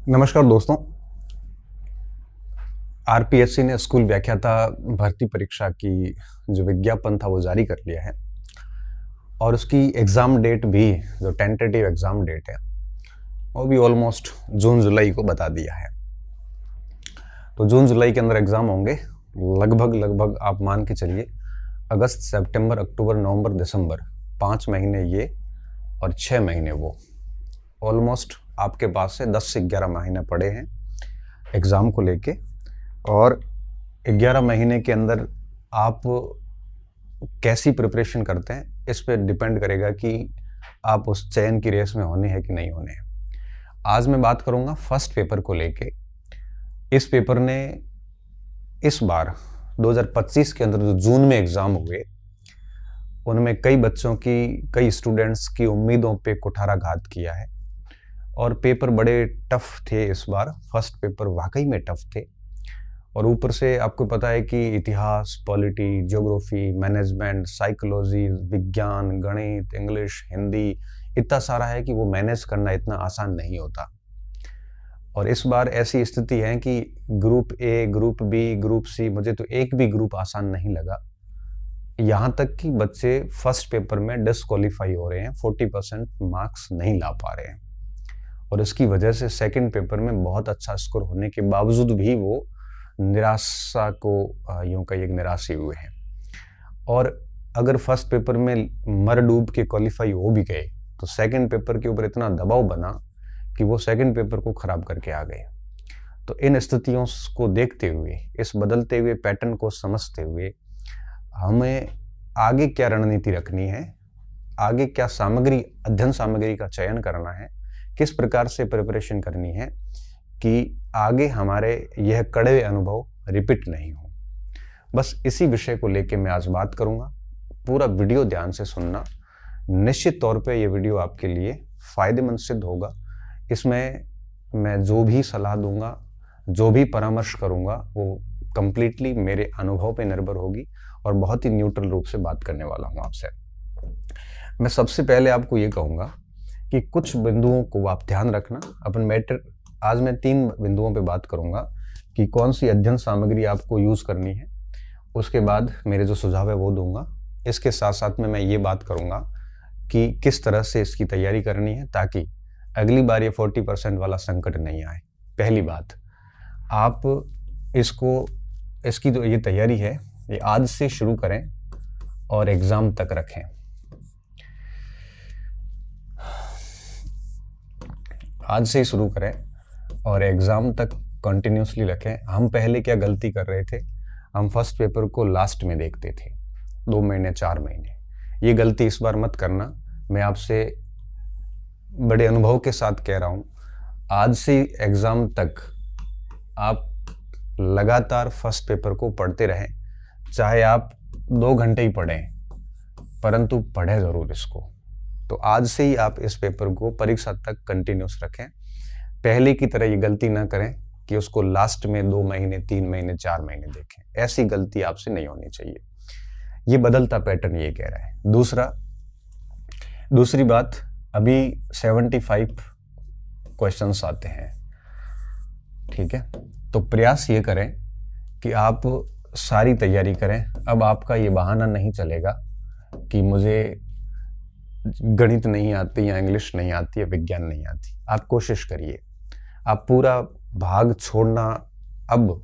नमस्कार दोस्तों। आरपीएससी ने स्कूल व्याख्याता भर्ती परीक्षा की जो विज्ञापन था वो जारी कर लिया है और उसकी एग्ज़ाम डेट भी, जो टेंटेटिव एग्ज़ाम डेट है, वो भी ऑलमोस्ट जून जुलाई को बता दिया है। तो जून जुलाई के अंदर एग्ज़ाम होंगे। लगभग आप मान के चलिए अगस्त, सितंबर, अक्टूबर, नवंबर, दिसंबर, 5 महीने ये और 6 महीने वो। ऑलमोस्ट आपके पास से 10 से 11 महीने पड़े हैं एग्ज़ाम को लेके, और 11 महीने के अंदर आप कैसी प्रिपरेशन करते हैं इस पे डिपेंड करेगा कि आप उस चयन की रेस में होने हैं कि नहीं होने हैं। आज मैं बात करूंगा फर्स्ट पेपर को लेके। इस पेपर ने इस बार 2025 के अंदर जो जून में एग्ज़ाम हुए, उनमें कई बच्चों की, कई स्टूडेंट्स की उम्मीदों पे कुठाराघात किया है और पेपर बड़े टफ थे इस बार। फर्स्ट पेपर वाकई में टफ थे और ऊपर से आपको पता है कि इतिहास, पॉलिटी, ज्योग्राफी, मैनेजमेंट, साइकोलॉजी, विज्ञान, गणित, इंग्लिश, हिंदी, इतना सारा है कि वो मैनेज करना इतना आसान नहीं होता। और इस बार ऐसी स्थिति है कि group A, group B, group C, मुझे तो एक भी ग्रुप आसान नहीं लगा। यहाँ तक कि बच्चे फर्स्ट पेपर में डिसक्वालीफाई हो रहे हैं, 40% मार्क्स नहीं ला पा रहे हैं और इसकी वजह से सेकंड पेपर में बहुत अच्छा स्कोर होने के बावजूद भी वो निराशा को यूं कहिए निराशी हुए हैं। और अगर फर्स्ट पेपर में मर डूब के क्वालिफाई हो भी गए तो सेकंड पेपर के ऊपर इतना दबाव बना कि वो सेकंड पेपर को खराब करके आ गए। तो इन स्थितियों को देखते हुए, इस बदलते हुए पैटर्न को समझते हुए, हमें आगे क्या रणनीति रखनी है, आगे क्या सामग्री, अध्ययन सामग्री का चयन करना है, किस प्रकार से प्रिपरेशन करनी है कि आगे हमारे यह कड़वे अनुभव रिपीट नहीं हो। बस इसी विषय को लेके मैं आज बात करूंगा। पूरा वीडियो ध्यान से सुनना, निश्चित तौर पे ये वीडियो आपके लिए फायदेमंद सिद्ध होगा। इसमें मैं जो भी सलाह दूंगा, जो भी परामर्श करूंगा, वो कंप्लीटली मेरे अनुभव पे निर्भर होगी और बहुत ही न्यूट्रल रूप से बात करने वाला हूं आपसे। मैं सबसे पहले आपको ये कहूँगा कि कुछ बिंदुओं को आप ध्यान रखना। अपन मैटर आज मैं 3 बिंदुओं पे बात करूंगा कि कौन सी अध्ययन सामग्री आपको यूज़ करनी है। उसके बाद मेरे जो सुझाव है वो दूंगा। इसके साथ साथ में मैं ये बात करूंगा कि किस तरह से इसकी तैयारी करनी है ताकि अगली बार ये 40% वाला संकट नहीं आए। पहली बात, आप इसकी जो ये तैयारी है ये आज से शुरू करें और एग्ज़ाम तक रखें। आज से ही शुरू करें और एग्ज़ाम तक कंटिन्यूसली रखें। हम पहले क्या गलती कर रहे थे, हम फर्स्ट पेपर को लास्ट में देखते थे, 2 महीने, 4 महीने। ये गलती इस बार मत करना। मैं आपसे बड़े अनुभव के साथ कह रहा हूँ, आज से एग्ज़ाम तक आप लगातार फर्स्ट पेपर को पढ़ते रहें। चाहे आप 2 घंटे ही पढ़ें, परंतु पढ़ें ज़रूर इसको। तो आज से ही आप इस पेपर को परीक्षा तक कंटिन्यूस रखें। पहले की तरह ये गलती ना करें कि उसको लास्ट में 2 महीने, 3 महीने, 4 महीने देखें। ऐसी गलती आपसे नहीं होनी चाहिए। ये बदलता पैटर्न ये कह रहा है। दूसरी बात, अभी 75 क्वेश्चंस आते हैं, ठीक है? तो प्रयास ये करें कि आप सारी तैयारी करें। अब आपका ये बहाना नहीं चलेगा कि मुझे गणित नहीं आती या इंग्लिश नहीं आती या विज्ञान नहीं आती। आप कोशिश करिए। आप पूरा भाग छोड़ना अब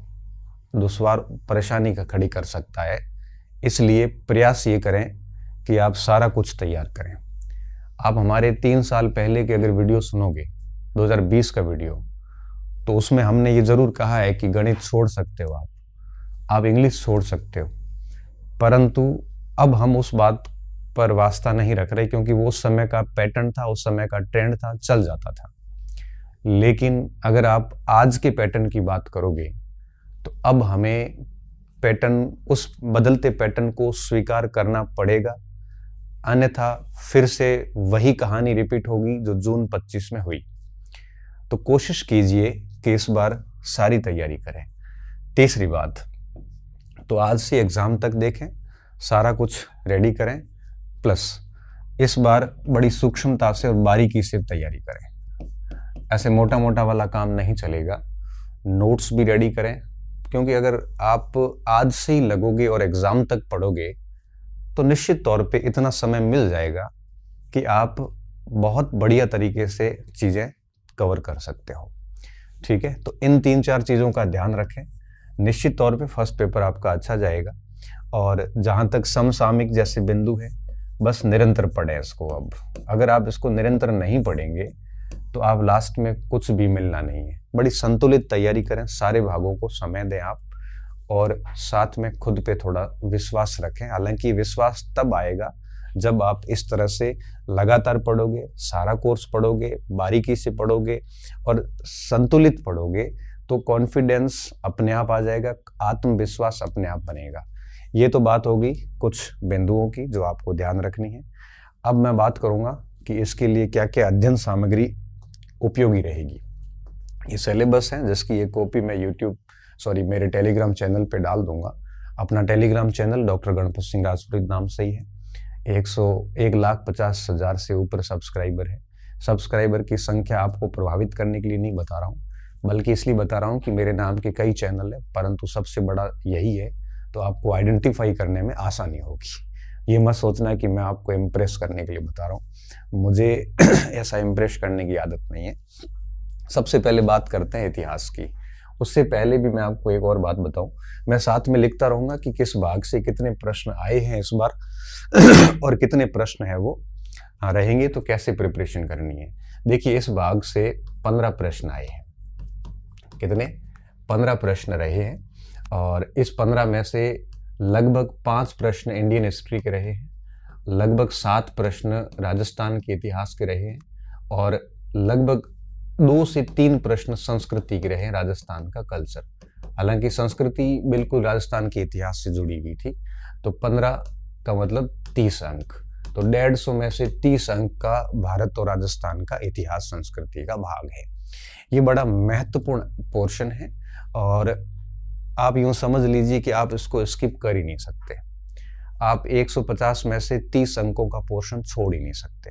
दुश्वार परेशानी का खड़ी कर सकता है, इसलिए प्रयास ये करें कि आप सारा कुछ तैयार करें। आप हमारे 3 साल पहले के अगर वीडियो सुनोगे, 2020 का वीडियो, तो उसमें हमने ये ज़रूर कहा है कि गणित छोड़ सकते हो आप इंग्लिश छोड़ सकते हो, परंतु अब हम उस बात पर वास्ता नहीं रख रहे क्योंकि वो उस समय का पैटर्न था, उस समय का ट्रेंड था, चल जाता था। लेकिन अगर आप आज के पैटर्न की बात करोगे तो अब हमें पैटर्न, उस बदलते पैटर्न को स्वीकार करना पड़ेगा, अन्यथा फिर से वही कहानी रिपीट होगी जो जून 25 में हुई। तो कोशिश कीजिए कि इस बार सारी तैयारी करें। तीसरी बात, तो आज से एग्ज़ाम तक देखें, सारा कुछ रेडी करें, प्लस इस बार बड़ी सूक्ष्मता से और बारीकी से तैयारी करें। ऐसे मोटा मोटा वाला काम नहीं चलेगा, नोट्स भी रेडी करें, क्योंकि अगर आप आज से ही लगोगे और एग्जाम तक पढ़ोगे तो निश्चित तौर पे इतना समय मिल जाएगा कि आप बहुत बढ़िया तरीके से चीज़ें कवर कर सकते हो। ठीक है, तो इन 3-4 चीज़ों का ध्यान रखें, निश्चित तौर पे फर्स्ट पेपर आपका अच्छा जाएगा। और जहाँ तक समसामयिक जैसे बिंदु है, बस निरंतर पढ़ें इसको। अब अगर आप इसको निरंतर नहीं पढ़ेंगे तो आप लास्ट में कुछ भी मिलना नहीं है। बड़ी संतुलित तैयारी करें, सारे भागों को समय दें आप, और साथ में खुद पे थोड़ा विश्वास रखें। हालांकि विश्वास तब आएगा जब आप इस तरह से लगातार पढ़ोगे, सारा कोर्स पढ़ोगे, बारीकी से पढ़ोगे और संतुलित पढ़ोगे, तो कॉन्फिडेंस अपने आप आ जाएगा, आत्मविश्वास अपने आप बनेगा। ये तो बात होगी कुछ बिंदुओं की जो आपको ध्यान रखनी है। अब मैं बात करूंगा कि इसके लिए क्या क्या अध्ययन सामग्री उपयोगी रहेगी। ये सिलेबस है जिसकी ये कॉपी मैं मेरे टेलीग्राम चैनल पे डाल दूंगा। अपना Telegram channel doctor Ganpat Singh Rajpurohit नाम से ही है। 1,50,000 से ऊपर सब्सक्राइबर है। सब्सक्राइबर की संख्या आपको प्रभावित करने के लिए नहीं बता रहा हूँ, बल्कि इसलिए बता रहा हूँ कि मेरे नाम के कई चैनल है, परंतु सबसे बड़ा यही है, तो आपको आइडेंटिफाई करने में आसानी होगी। ये मत सोचना कि मैं आपको इम्प्रेस करने के लिए बता रहा हूँ, मुझे ऐसा इम्प्रेस करने की आदत नहीं है। सबसे पहले बात करते हैं इतिहास की। उससे पहले भी मैं आपको एक और बात बताऊं, मैं साथ में लिखता रहूंगा कि किस भाग से कितने प्रश्न आए हैं इस बार और कितने प्रश्न है वो रहेंगे, तो कैसे प्रिपरेशन करनी है। देखिए, इस भाग से 15 प्रश्न आए हैं। कितने? 15 प्रश्न रहे हैं, और इस 15 में से लगभग 5 प्रश्न इंडियन हिस्ट्री के रहे हैं, लगभग 7 प्रश्न राजस्थान के इतिहास के रहे हैं, और लगभग 2 से 3 प्रश्न संस्कृति के रहे हैं, राजस्थान का कल्चर। हालांकि संस्कृति बिल्कुल राजस्थान के इतिहास से जुड़ी हुई थी। तो 15 का मतलब 30 अंक, तो 150 में से 30 अंक का भारत और राजस्थान का इतिहास संस्कृति का भाग है। ये बड़ा महत्वपूर्ण पोर्शन है, और आप यूं समझ लीजिए कि आप इसको स्किप कर ही नहीं सकते। आप 150 में से 30 अंकों का पोर्शन छोड़ ही नहीं सकते,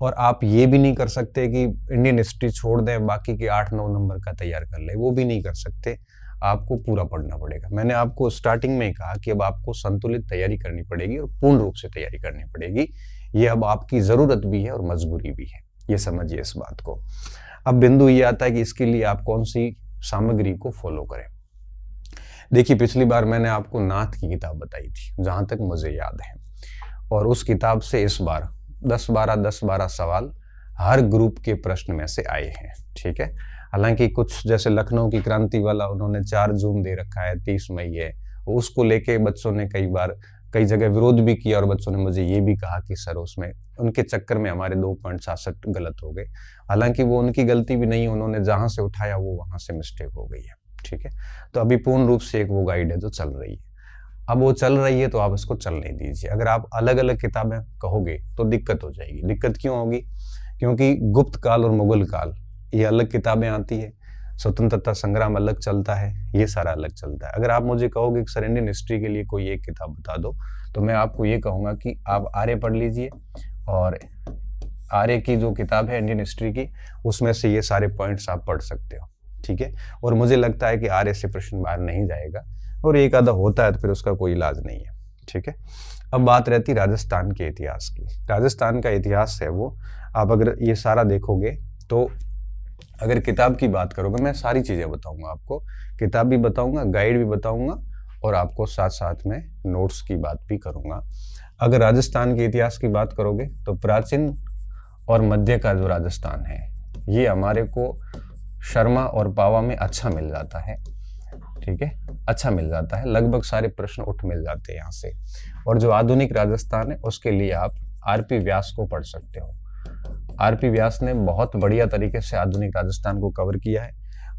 और आप ये भी नहीं कर सकते कि इंडियन हिस्ट्री छोड़ दें, बाकी के 8-9 नंबर का तैयार कर ले, वो भी नहीं कर सकते। आपको पूरा पढ़ना पड़ेगा। मैंने आपको स्टार्टिंग में ही कहा कि अब आपको संतुलित तैयारी करनी पड़ेगी और पूर्ण रूप से तैयारी करनी पड़ेगी। ये अब आपकी जरूरत भी है और मजबूरी भी है, ये समझिए इस बात को। अब बिंदु ये आता है कि इसके लिए आप कौन सी सामग्री को फॉलो करें। देखिए, पिछली बार मैंने आपको नाथ की किताब बताई थी, जहां तक मुझे याद है, और उस किताब से इस बार 10-12 सवाल हर ग्रुप के प्रश्न में से आए हैं। ठीक है, हालांकि कुछ जैसे लखनऊ की क्रांति वाला उन्होंने 4 जून दे रखा है, 30 मई है, उसको लेके बच्चों ने कई जगह विरोध भी किया, और बच्चों ने मुझे ये भी कहा कि सर उसमें उनके चक्कर में हमारे 2.66 गलत हो गए। हालांकि वो उनकी गलती भी नहीं, उन्होंने जहां से उठाया वो वहां से मिस्टेक हो गई है। ठीक है, तो अभी पूर्ण रूप से एक वो गाइड है जो चल रही है। अब वो चल रही है तो आप इसको चलने दीजिए। अगर आप अलग अलग किताबें कहोगे तो दिक्कत हो जाएगी। दिक्कत क्यों होगी? क्योंकि गुप्त काल और मुगल काल ये अलग किताबें आती है, स्वतंत्रता संग्राम अलग चलता है, ये सारा अलग चलता है। अगर आप मुझे कहोगे कि सर इंडियन हिस्ट्री के लिए कोई एक किताब बता दो, तो मैं आपको ये कहूँगा कि आप आर्य पढ़ लीजिए, और आर्य की जो किताब है इंडियन हिस्ट्री की, उसमें से ये सारे पॉइंट्स आप पढ़ सकते हो। ठीक है, और मुझे लगता है कि आर्य से प्रश्न बाहर नहीं जाएगा, और एक आधा होता है तो फिर उसका कोई इलाज नहीं है। ठीक है, अब बात रहती राजस्थान के इतिहास की। राजस्थान का इतिहास है वो, आप अगर ये सारा देखोगे तो अगर किताब की बात करोगे, मैं सारी चीज़ें बताऊंगा आपको, किताब भी बताऊंगा, गाइड भी बताऊंगा, और आपको साथ साथ में नोट्स की बात भी करूंगा। अगर राजस्थान के इतिहास की बात करोगे तो प्राचीन और मध्य का जो राजस्थान है, ये हमारे को शर्मा और पावा में अच्छा मिल जाता है। ठीक है, अच्छा मिल जाता है, लगभग सारे प्रश्न उठ मिल जाते हैं यहाँ से। और जो आधुनिक राजस्थान है उसके लिए आप आरपी व्यास को पढ़ सकते हो। आरपी व्यास ने बहुत बढ़िया तरीके से आधुनिक राजस्थान को कवर किया है।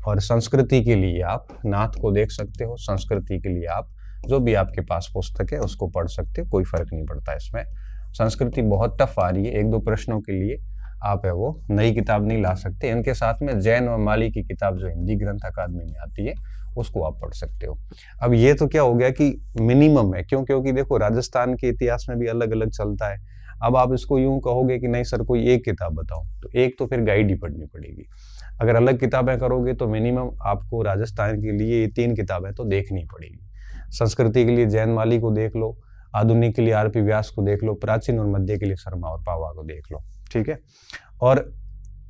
और संस्कृति के लिए आप नाथ को देख सकते हो, संस्कृति के लिए आप जो भी आपके पास पुस्तक है उसको पढ़ सकते हो, कोई फर्क नहीं पड़ता इसमें। संस्कृति बहुत टफ आ रही है, 1-2 प्रश्नों के लिए आप है वो नई किताब नहीं ला सकते। इनके साथ में जैन और माली की किताब जो हिंदी ग्रंथ अकादमी में आती है उसको आप पढ़ सकते हो। अब ये तो क्या हो गया कि मिनिमम है, क्योंकि देखो राजस्थान के इतिहास में भी अलग अलग चलता है। अब आप इसको यूं कहोगे कि नहीं सर कोई एक किताब बताओ, तो एक तो फिर गाइड ही पढ़नी पड़ेगी। अगर अलग किताबें करोगे तो मिनिमम आपको राजस्थान के लिए ये 3 किताबें तो देखनी पड़ेगी। संस्कृति के लिए जैन माली को देख लो, आधुनिक के लिए आरपी व्यास को देख लो, प्राचीन और मध्य के लिए शर्मा और पावा को देख लो, ठीक है। और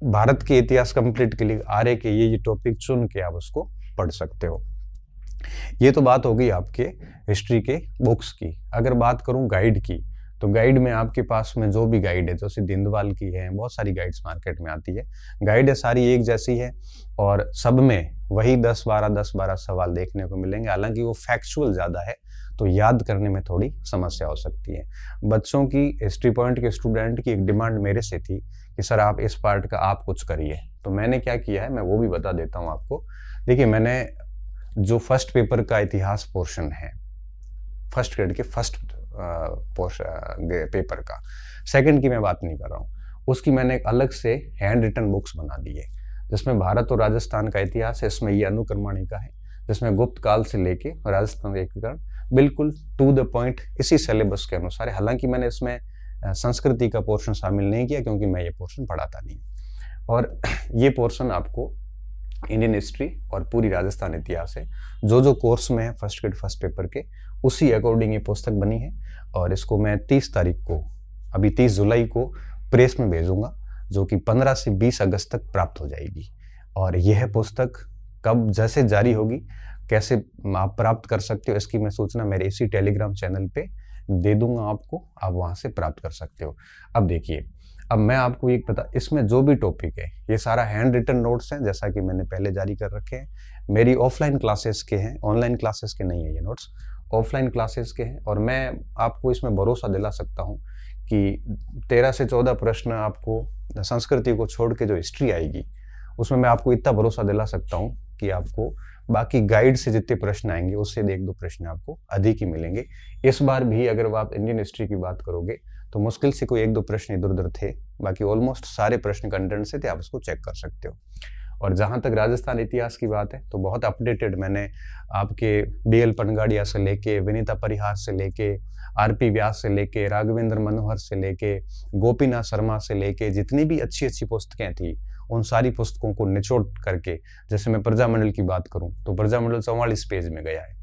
भारत के इतिहास कंप्लीट के लिए आर्य के ये टॉपिक चुन के आप उसको पढ़ सकते हो। ये तो बात हो गई आपके हिस्ट्री के बुक्स की। अगर बात करूं गाइड की, तो गाइड में आपके पास में जो भी गाइड है, जैसे दिंदवाल की है, बहुत सारी गाइड्स मार्केट में आती है, गाइड है सारी एक जैसी है और सब में वही 10-12 सवाल देखने को मिलेंगे। हालांकि वो फैक्चुअल ज़्यादा है तो याद करने में थोड़ी समस्या हो सकती है। बच्चों की हिस्ट्री पॉइंट के स्टूडेंट की एक डिमांड मेरे से थी कि सर आप इस पार्ट का आप कुछ करिए, तो मैंने क्या किया है मैं वो भी बता देता हूँ आपको। देखिए, मैंने जो फर्स्ट पेपर का इतिहास पोर्शन है, फर्स्ट ग्रेड के फर्स्ट पेपर का, सेकंड की मैं बात नहीं कर रहा हूँ, उसकी मैंने एक अलग से हैंड रिटन बुक्स बना दी है, जिसमें भारत और राजस्थान का इतिहास है। इसमें ये अनुक्रमणिका है, जिसमें गुप्त काल से लेके राजस्थान एकीकरण बिल्कुल टू द पॉइंट इसी सिलेबस के अनुसार है। हालांकि मैंने इसमें संस्कृति का पोर्शन शामिल नहीं किया क्योंकि मैं ये पोर्शन पढ़ाता नहीं। और ये पोर्शन आपको इंडियन हिस्ट्री और पूरी राजस्थान इतिहास है, जो कोर्स में है फर्स्ट ग्रेड फर्स्ट पेपर के, उसी अकॉर्डिंग ये पुस्तक बनी है। और इसको मैं 30 तारीख को, अभी 30 जुलाई को प्रेस में भेजूंगा, जो कि 15 से 20 अगस्त तक प्राप्त हो जाएगी। और यह पुस्तक कब जैसे जारी होगी, कैसे आप प्राप्त कर सकते हो, इसकी मैं सूचना मेरे इसी टेलीग्राम चैनल पे दे दूंगा आपको, आप वहां से प्राप्त कर सकते हो। अब देखिए, अब मैं आपको एक पता, इसमें जो भी टॉपिक है ये सारा हैंड रिटन नोट्स हैं, जैसा कि मैंने पहले जारी कर रखे हैं। मेरी ऑफलाइन क्लासेस के हैं, ऑनलाइन क्लासेस के नहीं है ये नोट्स, ऑफलाइन क्लासेस के हैं। और मैं आपको इसमें भरोसा दिला सकता हूँ कि 13 से 14 प्रश्न आपको संस्कृति को छोड़ के जो हिस्ट्री आएगी, उसमें मैं आपको इतना भरोसा दिला सकता हूँ कि आपको बाकी गाइड से जितने प्रश्न आएंगे उससे 1-2 प्रश्न आपको अधिक ही मिलेंगे। इस बार भी अगर आप इंडियन हिस्ट्री की बात करोगे तो मुश्किल से कोई 1-2 प्रश्न इधर उधर थे, बाकी ऑलमोस्ट सारे प्रश्न कंटेंट से थे, आप उसको चेक कर सकते हो। और जहाँ तक राजस्थान इतिहास की बात है तो बहुत अपडेटेड मैंने आपके BL पनगाड़िया से लेके, विनीता परिहार से लेके, RP व्यास से लेके, राघवेंद्र मनोहर से लेके, गोपीनाथ शर्मा से लेके, जितनी भी अच्छी अच्छी पुस्तकें थी उन सारी पुस्तकों को निचोड़ करके, जैसे मैं प्रजामंडल की बात करूं तो प्रजामंडल 44 पेज में गया है।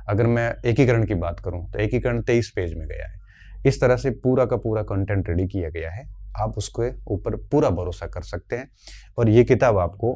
अगर मैं एकीकरण की बात करूं तो एकीकरण 23 पेज में गया है। इस तरह से पूरा का पूरा कंटेंट रेडी किया गया है, आप उसके ऊपर पूरा भरोसा कर सकते हैं। और ये किताब आपको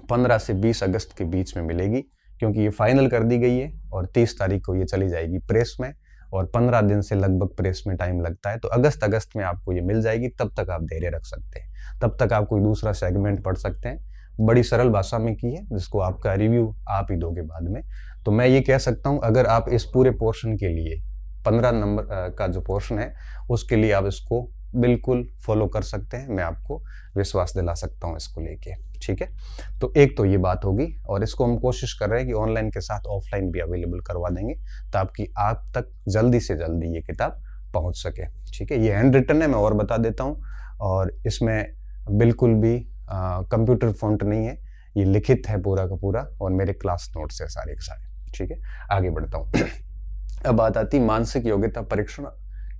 15 से 20 अगस्त के बीच में मिलेगी, क्योंकि ये फाइनल कर दी गई है और 30 तारीख को ये चली जाएगी प्रेस में, और 15 दिन से लगभग प्रेस में टाइम लगता है। तो अगस्त में आपको ये मिल जाएगी, तब तक आप धैर्य रख सकते हैं, तब तक आप कोई दूसरा सेगमेंट पढ़ सकते हैं। बड़ी सरल भाषा में की है, जिसको आपका रिव्यू आप ही दोगे बाद में। तो मैं ये कह सकता हूँ, अगर आप इस पूरे पोर्शन के लिए 15 नंबर का जो पोर्शन है उसके लिए आप इसको बिल्कुल फॉलो कर सकते हैं, मैं आपको विश्वास दिला सकता हूँ इसको लेके, ठीक है। तो एक तो ये बात होगी, और इसको हम कोशिश कर रहे हैं कि ऑनलाइन के साथ ऑफलाइन भी अवेलेबल करवा देंगे, ताकि आप तक जल्दी से जल्दी ये किताब पहुंच सके, ठीक है। ये हैंड रिटन है, मैं और बता देता हूँ, और इसमें बिल्कुल भी कंप्यूटर फॉन्ट नहीं है, ये लिखित है पूरा का पूरा, और मेरे क्लास नोट्स है सारे के सारे, ठीक है। आगे बढ़ता हूँ। अब बात आती मानसिक योग्यता परीक्षण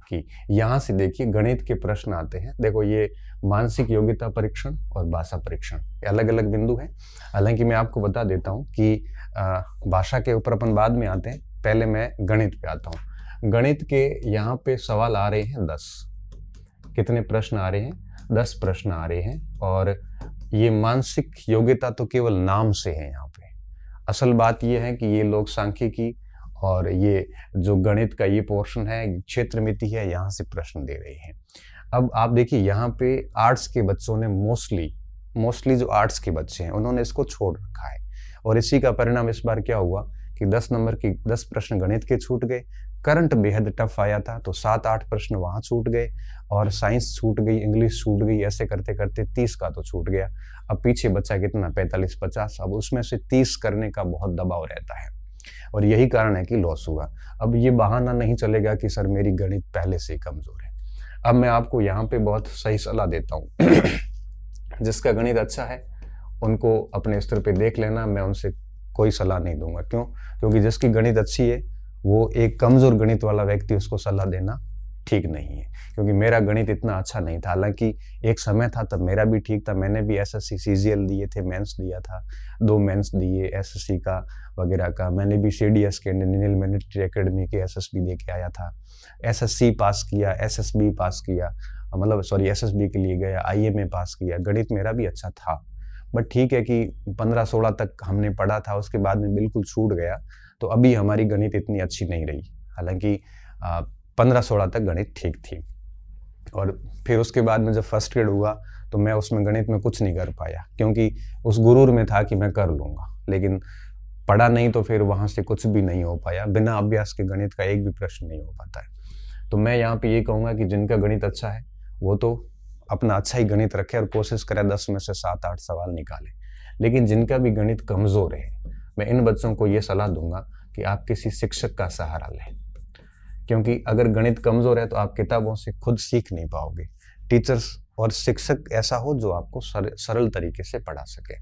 की। यहाँ से देखिए गणित के प्रश्न आते हैं। देखो, ये मानसिक योग्यता परीक्षण और भाषा परीक्षण अलग अलग बिंदु हैं। हालांकि मैं आपको बता देता हूँ कि भाषा के ऊपर अपन बाद में आते हैं, पहले मैं गणित पे आता हूँ। गणित के यहाँ पे सवाल आ रहे हैं 10। कितने प्रश्न आ रहे हैं? 10 प्रश्न आ रहे हैं। और ये मानसिक योग्यता तो केवल नाम से है यहाँ पे। असल बात ये है कि ये लोग सांख्यिकी और ये जो गणित का ये पोर्शन है, क्षेत्र मिति है, यहाँ से प्रश्न दे रहे हैं। अब आप देखिए, यहाँ पे आर्ट्स के बच्चों ने मोस्टली जो आर्ट्स के बच्चे हैं उन्होंने इसको छोड़ रखा है, और इसी का परिणाम इस बार क्या हुआ कि 10 नंबर की 10 प्रश्न गणित के छूट गए। करंट बेहद टफ आया था तो 7-8 प्रश्न वहां छूट गए, और साइंस छूट गई, इंग्लिश छूट गई, ऐसे करते करते 30 का तो छूट गया। अब पीछे बच्चा कितना, 45-50। अब उसमें से 30 करने का बहुत दबाव रहता है, और यही कारण है कि लॉस हुआ। अब ये बहाना नहीं चलेगा कि सर मेरी गणित पहले से ही कमजोर है। अब मैं आपको यहाँ पे बहुत सही सलाह देता हूँ। जिसका गणित अच्छा है उनको अपने स्तर पे देख लेना, मैं उनसे कोई सलाह नहीं दूंगा। क्योंकि जिसकी गणित अच्छी है वो एक कमजोर गणित वाला व्यक्ति उसको सलाह देना ठीक नहीं है, क्योंकि मेरा गणित इतना अच्छा नहीं था। हालांकि एक समय था तब मेरा भी ठीक था, मैंने भी एसएससी सीजीएल दिए थे, मेंस दिया था, 2 मेंस दिए एसएससी का वगैरह का। मैंने भी सीडीएस के इंडियन मिलिट्री एकेडमी के एसएसबी दे के आया था, एसएससी पास किया, एसएसबी पास किया, मतलब सॉरी एसएसबी के लिए गया, आईएमए पास किया। गणित मेरा भी अच्छा था, बट ठीक है कि 15-16 तक हमने पढ़ा था, उसके बाद में बिल्कुल छूट गया। तो अभी हमारी गणित इतनी अच्छी नहीं रही। हालांकि 15-16 तक गणित ठीक थी, और फिर उसके बाद में जब फर्स्ट ग्रेड हुआ तो मैं उसमें गणित में कुछ नहीं कर पाया, क्योंकि उस गुरूर में था कि मैं कर लूँगा, लेकिन पढ़ा नहीं तो फिर वहाँ से कुछ भी नहीं हो पाया। बिना अभ्यास के गणित का एक भी प्रश्न नहीं हो पाता है। तो मैं यहाँ पे ये कहूँगा कि जिनका गणित अच्छा है वो तो अपना अच्छा ही गणित रखे और कोशिश करें 10 में से 7-8 सवाल निकालें। लेकिन जिनका भी गणित कमज़ोर है, मैं इन बच्चों को ये सलाह दूंगा कि आप किसी शिक्षक का सहारा लें, क्योंकि अगर गणित कमज़ोर है तो आप किताबों से खुद सीख नहीं पाओगे। टीचर्स और शिक्षक ऐसा हो जो आपको सरल तरीके से पढ़ा सके।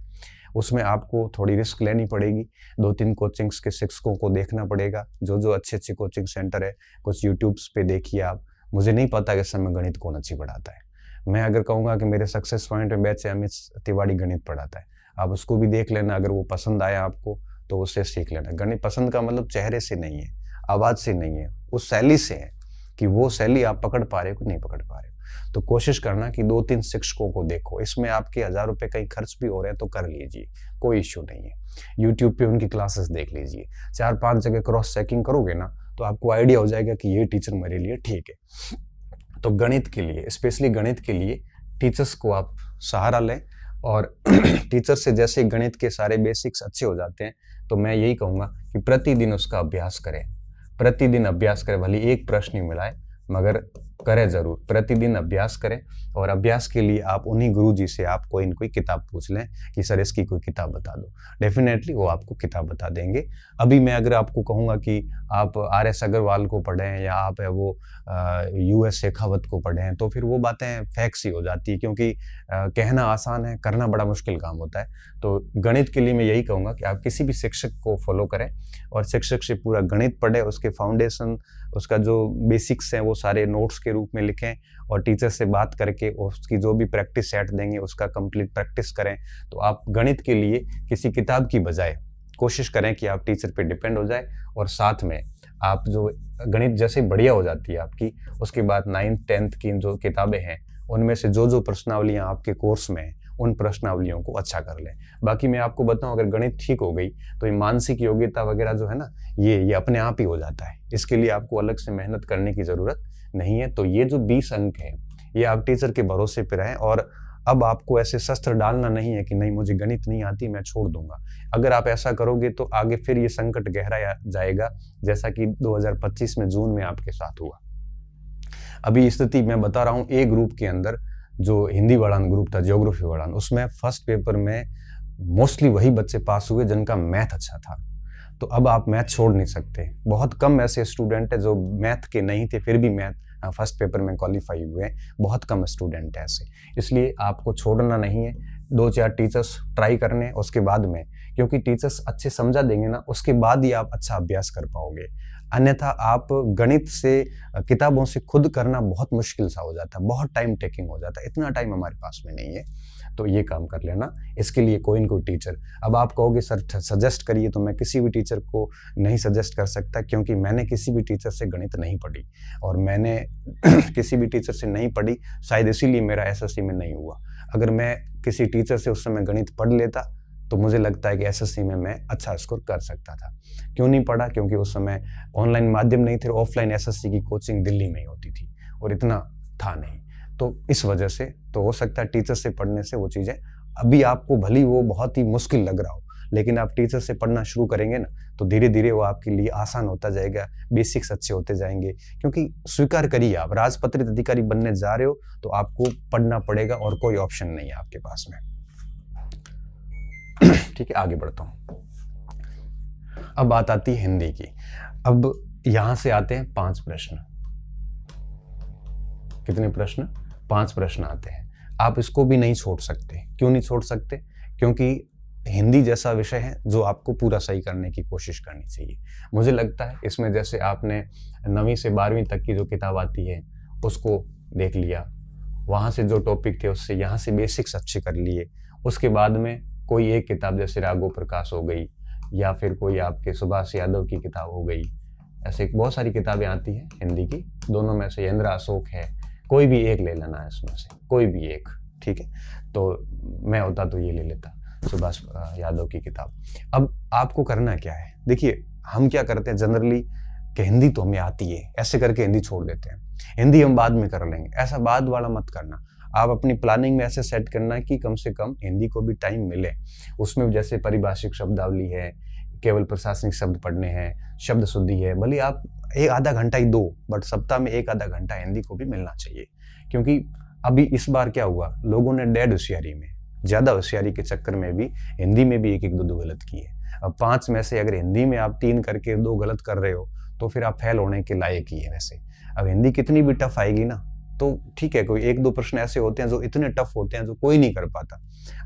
उसमें आपको थोड़ी रिस्क लेनी पड़ेगी, 2-3 कोचिंग्स के शिक्षकों को देखना पड़ेगा, जो अच्छे कोचिंग सेंटर है, कुछ यूट्यूब्स पे देखिए आप। मुझे नहीं पता कि इस समय गणित कौन अच्छी पढ़ाता है। मैं अगर कहूँगा कि मेरे सक्सेस पॉइंट में बैच है अमित तिवारी गणित पढ़ाता है, आप उसको भी देख लेना। अगर वो पसंद आया आपको तो उससे सीख लेना। गणित पसंद का मतलब चेहरे से नहीं है, आवाज़ से नहीं है, उस शैली से है कि वो शैली आप पकड़ पा रहे हो कि नहीं पकड़ पा रहे हो। तो कोशिश करना कि 2-3 शिक्षकों को देखो। इसमें आपके 1000 रुपये कहीं खर्च भी हो रहे हैं तो कर लीजिए, कोई इश्यू नहीं है। यूट्यूब पे उनकी क्लासेस देख लीजिए, 4-5 जगह क्रॉस चेकिंग करोगे ना तो आपको आइडिया हो जाएगा कि ये टीचर मेरे लिए ठीक है। तो गणित के लिए, स्पेशली गणित के लिए टीचर्स को आप सहारा लें, और टीचर से जैसे गणित के सारे बेसिक्स अच्छे हो जाते हैं तो मैं यही कहूँगा कि प्रतिदिन उसका अभ्यास करें। प्रतिदिन अभ्यास करें, भले एक प्रश्न ही मिलाए मगर करें ज़रूर। प्रतिदिन अभ्यास करें, और अभ्यास के लिए आप उन्हीं गुरुजी से आप कोई न कोई किताब पूछ लें कि सर इसकी कोई किताब बता दो। डेफिनेटली वो आपको किताब बता देंगे। अभी मैं अगर आपको कहूँगा कि आप आर.एस. अग्रवाल को पढ़ें या आप है वो यूएस शेखावत को पढ़ें तो फिर वो बातें फैक्स ही हो जाती है, क्योंकि कहना आसान है, करना बड़ा मुश्किल काम होता है। तो गणित के लिए मैं यही कहूँगा कि आप किसी भी शिक्षक को फॉलो करें और शिक्षक से पूरा गणित पढ़ें, उसके फाउंडेशन, उसका जो बेसिक्स हैं वो सारे नोट्स के रूप में लिखें, और टीचर से बात करके उसकी जो भी प्रैक्टिस सेट देंगे उसका कंप्लीट प्रैक्टिस करें। तो आप गणित के लिए किसी किताब की बजाय कोशिश करें कि आप टीचर पे डिपेंड हो जाए, और साथ में आप जो गणित जैसे बढ़िया हो जाती है आपकी, उसके बाद 9th 10th की जो किताबें हैं उनमें से जो प्रश्नावलियाँ आपके कोर्स में हैं उन प्रश्नावलियों को अच्छा कर लें। बाकी मैं आपको बताऊं, अगर गणित ठीक हो गई तो ये मानसिक योग्यता वगैरह जो है ना, ये अपने आप ही हो जाता है। इसके लिए आपको अलग से मेहनत करने की ज़रूरत नहीं है। तो ये जो 20 अंक हैं ये आप टीचर के भरोसे पे रहें, और अब आपको ऐसे शस्त्र डालना नहीं है कि नहीं मुझे गणित नहीं आती मैं छोड़ दूंगा। अगर आप ऐसा करोगे तो आगे फिर ये संकट गहरा जाएगा, जैसा कि 2025 में जून में आपके साथ हुआ। अभी स्थिति मैं बता रहा हूँ, ए ग्रुप के अंदर जो हिंदी वाला ग्रुप था, ज्योग्राफी वाला, उसमें फर्स्ट पेपर में मोस्टली वही बच्चे पास हुए जिनका मैथ अच्छा था। तो अब आप मैथ छोड़ नहीं सकते। बहुत कम ऐसे स्टूडेंट है जो मैथ के नहीं थे फिर भी मैथ फर्स्ट पेपर में क्वालिफाई हुए, बहुत कम स्टूडेंट है ऐसे। इसलिए आपको छोड़ना नहीं है, 2-4 टीचर्स ट्राई करने उसके बाद में, क्योंकि टीचर्स अच्छे समझा देंगे ना उसके बाद ही आप अच्छा अभ्यास कर पाओगे। अन्यथा आप गणित से किताबों से खुद करना बहुत मुश्किल सा हो जाता है, बहुत टाइम टेकिंग हो जाता है। इतना टाइम हमारे पास में नहीं है, तो ये काम कर लेना। इसके लिए कोई न कोई टीचर, अब आप कहोगे सर सजेस्ट करिए, तो मैं किसी भी टीचर को नहीं सजेस्ट कर सकता, क्योंकि मैंने किसी भी टीचर से गणित नहीं पढ़ी, और मैंने किसी भी टीचर से नहीं पढ़ी, शायद इसीलिए मेरा एसएससी में नहीं हुआ। अगर मैं किसी टीचर से उस समय गणित पढ़ लेता तो मुझे लगता है कि एसएससी में मैं अच्छा स्कोर कर सकता था। क्यों नहीं पढ़ा? क्योंकि उस समय ऑनलाइन माध्यम नहीं थे, ऑफलाइन एसएससी की कोचिंग दिल्ली में ही होती थी और इतना था नहीं। तो इस वजह से तो हो सकता है टीचर से पढ़ने से वो चीज़ें, अभी आपको भली वो बहुत ही मुश्किल लग रहा हो, लेकिन आप टीचर से पढ़ना शुरू करेंगे ना तो धीरे धीरे वो आपके लिए आसान होता जाएगा, बेसिक्स अच्छे होते जाएंगे। क्योंकि स्वीकार करिए, आप राजपत्रित अधिकारी बनने जा रहे हो तो आपको पढ़ना पड़ेगा और कोई ऑप्शन नहीं है आपके पास में। ठीक है, आगे बढ़ता हूँ। अब बात आती है हिंदी की। अब यहां से आते हैं 5 प्रश्न। कितने प्रश्न? 5 प्रश्न आते हैं। आप इसको भी नहीं छोड़ सकते। क्यों नहीं छोड़ सकते? क्योंकि हिंदी जैसा विषय है जो आपको पूरा सही करने की कोशिश करनी चाहिए। मुझे लगता है इसमें जैसे आपने 9वीं से 12वीं तक की जो किताब आती है उसको देख लिया, वहाँ से जो टॉपिक थे उससे यहाँ से बेसिक्स अच्छे कर लिए। उसके बाद में कोई एक किताब जैसे राघव प्रकाश हो गई, या फिर कोई आपके सुभाष यादव की किताब हो गई, ऐसे बहुत सारी किताबें आती हैं हिंदी की, दोनों में से इंदिरा अशोक है, कोई भी एक ले लेना है इसमें से, कोई भी एक, ठीक है। तो मैं होता तो ये ले लेता, सुभाष यादव की किताब। अब आपको करना क्या है, देखिए हम क्या करते हैं जनरली कि हिंदी तो हमें आती है, ऐसे करके हिंदी छोड़ देते हैं, हिंदी हम बाद में कर लेंगे। ऐसा बाद वाला मत करना। आप अपनी प्लानिंग में ऐसे सेट करना कि कम से कम हिंदी को भी टाइम मिले। उसमें जैसे पारिभाषिक शब्दावली है, केवल प्रशासनिक शब्द पढ़ने हैं, शब्द शुद्धि है, भले आप एक आधा घंटा ही दो, बट सप्ताह में एक आधा घंटा हिंदी को भी मिलना चाहिए। क्योंकि अभी इस बार क्या हुआ, लोगों ने डेढ़ होशियारी में, ज्यादा होशियारी के चक्कर में भी हिंदी में भी एक एक दो गलत किए। अब 5 में से अगर हिंदी में आप 3 करके 2 गलत कर रहे हो तो फिर आप फेल होने के लायक ही है। वैसे अब हिंदी कितनी भी टफ आएगी ना, तो ठीक है, कोई 1-2 प्रश्न ऐसे होते हैं जो इतने टफ होते हैं जो कोई नहीं कर पाता।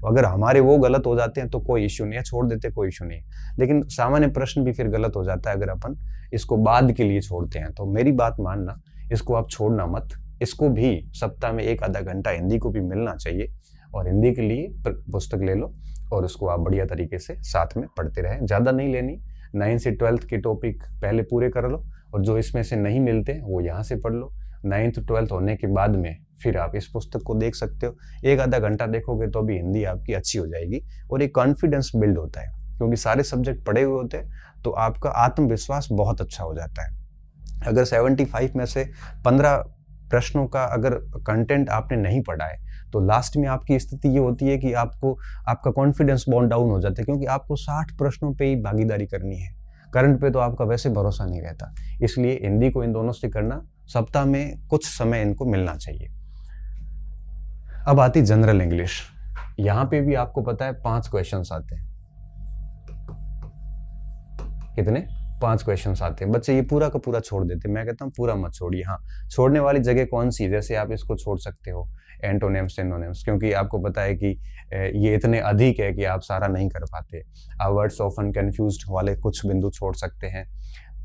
अगर हमारे वो गलत हो जाते हैं तो कोई इश्यू नहीं है, छोड़ देते, कोई इश्यू नहीं है। लेकिन सामान्य प्रश्न भी फिर गलत हो जाता है अगर अपन इसको बाद के लिए छोड़ते हैं। तो मेरी बात मानना, इसको आप छोड़ना मत, इसको भी सप्ताह में एक आधा घंटा हिंदी को भी मिलना चाहिए। और हिंदी के लिए पुस्तक ले लो और उसको आप बढ़िया तरीके से साथ में पढ़ते रहें। ज़्यादा नहीं लेनी, 9 से 12th के टॉपिक पहले पूरे कर लो, और जो इसमें से नहीं मिलते वो यहाँ से पढ़ लो। 9th 12th होने के बाद में फिर आप इस पुस्तक को देख सकते हो। एक आधा घंटा देखोगे तो भी हिंदी आपकी अच्छी हो जाएगी और एक कॉन्फिडेंस बिल्ड होता है, क्योंकि सारे सब्जेक्ट पढ़े हुए होते हैं तो आपका आत्मविश्वास बहुत अच्छा हो जाता है। अगर 75 में से 15 प्रश्नों का अगर कंटेंट आपने नहीं पढ़ा है तो लास्ट में आपकी स्थिति ये होती है कि आपका कॉन्फिडेंस बहुत डाउन हो जाता है, क्योंकि आपको 60 प्रश्नों पे ही भागीदारी करनी है। करंट पे तो आपका वैसे भरोसा नहीं रहता। इसलिए हिंदी को इन दोनों से करना, सप्ताह में कुछ समय इनको मिलना चाहिए। अब आती जनरल इंग्लिश। यहाँ पे भी आपको पता है 5 क्वेश्चंस आते हैं। कितने? 5 क्वेश्चंस आते हैं। बच्चे ये पूरा का पूरा छोड़ देते हैं। मैं कहता हूँ पूरा मत छोड़िए। हाँ, छोड़ने वाली जगह कौन सी? जैसे आप इसको छोड़ सकते हो एंटोनिम्स, सिनोनिम्स, क्योंकि आपको पता है कि ये इतने अधिक है कि आप सारा नहीं कर पाते। आप वर्ड्स ऑफन कंफ्यूज्ड वाले कुछ बिंदु छोड़ सकते हैं,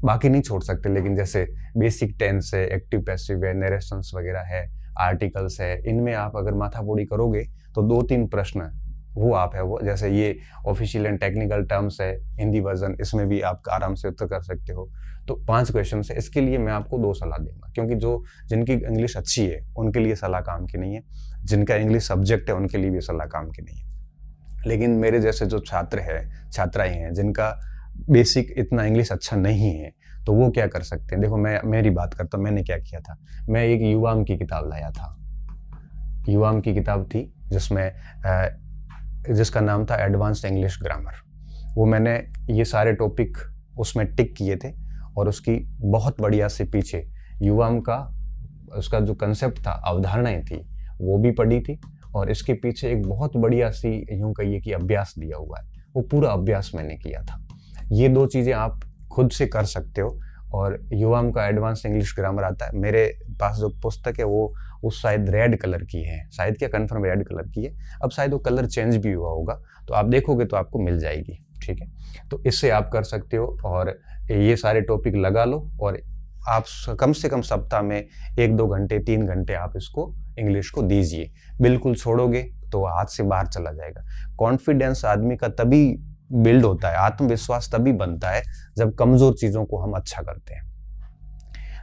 बाकी नहीं छोड़ सकते। लेकिन जैसे बेसिक टेंस है, एक्टिव पैसिव है, नरेशंस वगैरह है, आर्टिकल्स है, इनमें आप अगर माथापूड़ी करोगे तो 2-3 प्रश्न वो आप है वो, जैसे ये ऑफिशियल एंड टेक्निकल टर्म्स है हिंदी वर्जन, इसमें भी आप आराम से उत्तर कर सकते हो। तो 5 क्वेश्चन है। इसके लिए मैं आपको 2 सलाह दूंगा, क्योंकि जिनकी इंग्लिश अच्छी है उनके लिए सलाह काम की नहीं है, जिनका इंग्लिश सब्जेक्ट है उनके लिए भी सलाह काम की नहीं है। लेकिन मेरे जैसे जो छात्र है, छात्राएं हैं, जिनका बेसिक इतना इंग्लिश अच्छा नहीं है, तो वो क्या कर सकते हैं? देखो, मैं मेरी बात करता हूँ। मैंने क्या किया था, मैं एक युवाम की किताब लाया था। युवाम की किताब थी जिसका नाम था एडवांस्ड इंग्लिश ग्रामर। वो मैंने ये सारे टॉपिक उसमें टिक किए थे, और उसकी बहुत बढ़िया से पीछे युवाम का उसका जो कंसेप्ट था, अवधारणाएं थी, वो भी पढ़ी थी। और इसके पीछे एक बहुत बढ़िया सी, यूं कहिए कि अभ्यास दिया हुआ है, वो पूरा अभ्यास मैंने किया था। ये 2 चीज़ें आप खुद से कर सकते हो। और युवाम का एडवांस इंग्लिश ग्रामर आता है। मेरे पास जो पुस्तक है वो शायद रेड कलर की है, शायद क्या कंफर्म रेड कलर की है। अब शायद वो कलर चेंज भी हुआ होगा, तो आप देखोगे तो आपको मिल जाएगी, ठीक है। तो इससे आप कर सकते हो, और ये सारे टॉपिक लगा लो, और आप कम से कम सप्ताह में 1-2 घंटे 3 घंटे आप इसको इंग्लिश को दीजिए। बिल्कुल छोड़ोगे तो हाथ से बाहर चला जाएगा। कॉन्फिडेंस आदमी का तभी बिल्ड होता है, आत्मविश्वास तभी बनता है जब कमजोर चीजों को हम अच्छा करते हैं।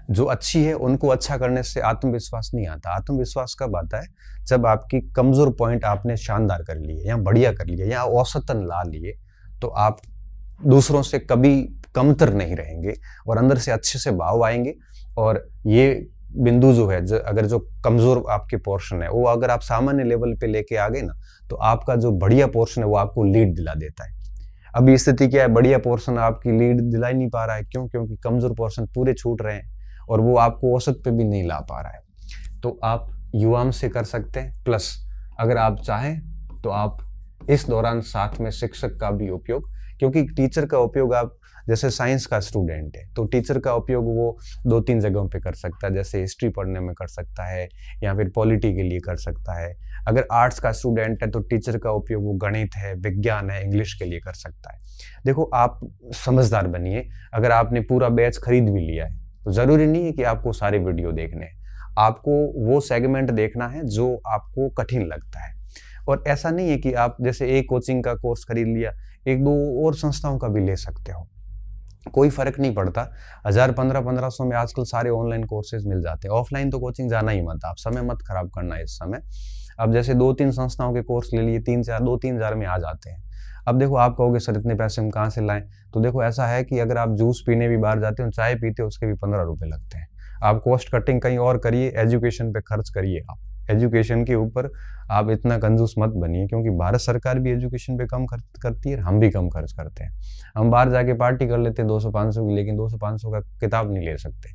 जो अच्छी है उनको अच्छा करने से आत्मविश्वास नहीं आता। आत्मविश्वास कब आता है? जब आपकी कमजोर पॉइंट आपने शानदार कर लिए, या बढ़िया कर लिए, या औसतन ला लिए, तो आप दूसरों से कभी कमतर नहीं रहेंगे और अंदर से अच्छे से भाव आएंगे। और ये बिंदु जो है, अगर जो कमजोर आपके पोर्शन है वो अगर आप सामान्य लेवल पे लेके आ गए ना, तो आपका जो बढ़िया पोर्शन है वो आपको लीड दिला देता है। अभी स्थिति क्या है? बढ़िया पोर्शन आपकी लीड दिला ही नहीं पा रहा है। क्यों? क्योंकि कमजोर पोर्शन पूरे छूट रहे हैं और वो आपको औसत पे भी नहीं ला पा रहा है। तो आप युवाम से कर सकते हैं। प्लस अगर आप चाहें तो आप इस दौरान साथ में शिक्षक का भी उपयोग, क्योंकि टीचर का उपयोग आप, जैसे साइंस का स्टूडेंट है तो टीचर का उपयोग वो 2-3 जगहों पे कर सकता है। जैसे हिस्ट्री पढ़ने में कर सकता है, या फिर पॉलिटी के लिए कर सकता है। अगर आर्ट्स का स्टूडेंट है तो टीचर का उपयोग वो गणित है, विज्ञान है, इंग्लिश के लिए कर सकता है। देखो, आप समझदार बनिए। अगर आपने पूरा बैच खरीद भी लिया है तो जरूरी नहीं है कि आपको सारे वीडियो देखने हैं। आपको वो सेगमेंट देखना है जो आपको कठिन लगता है। और ऐसा नहीं है कि आप जैसे एक कोचिंग का कोर्स खरीद लिया, एक दो और संस्थाओं का भी ले सकते हो, कोई फर्क नहीं पड़ता। 1000-1500 में आजकल सारे ऑनलाइन कोर्सेज मिल जाते हैं। ऑफलाइन तो कोचिंग जाना ही मत, आप समय मत खराब करना इस समय। अब जैसे 2-3 संस्थाओं के कोर्स ले लिए, 2-3 हज़ार में आ जाते हैं। अब देखो आप कहोगे सर इतने पैसे हम कहाँ से लाएं, तो देखो ऐसा है कि अगर आप जूस पीने भी बाहर जाते हो, चाय पीते हो, उसके भी 15 रुपए लगते हैं। आप कॉस्ट कटिंग कहीं और करिए, एजुकेशन पे खर्च करिए। आप एजुकेशन के ऊपर आप इतना कंजूस मत बनिए, क्योंकि भारत सरकार भी एजुकेशन पे कम खर्च करती है, हम भी कम खर्च करते हैं। हम बाहर जाके पार्टी कर लेते हैं 200-500 की, लेकिन 200-500 का किताब नहीं ले सकते।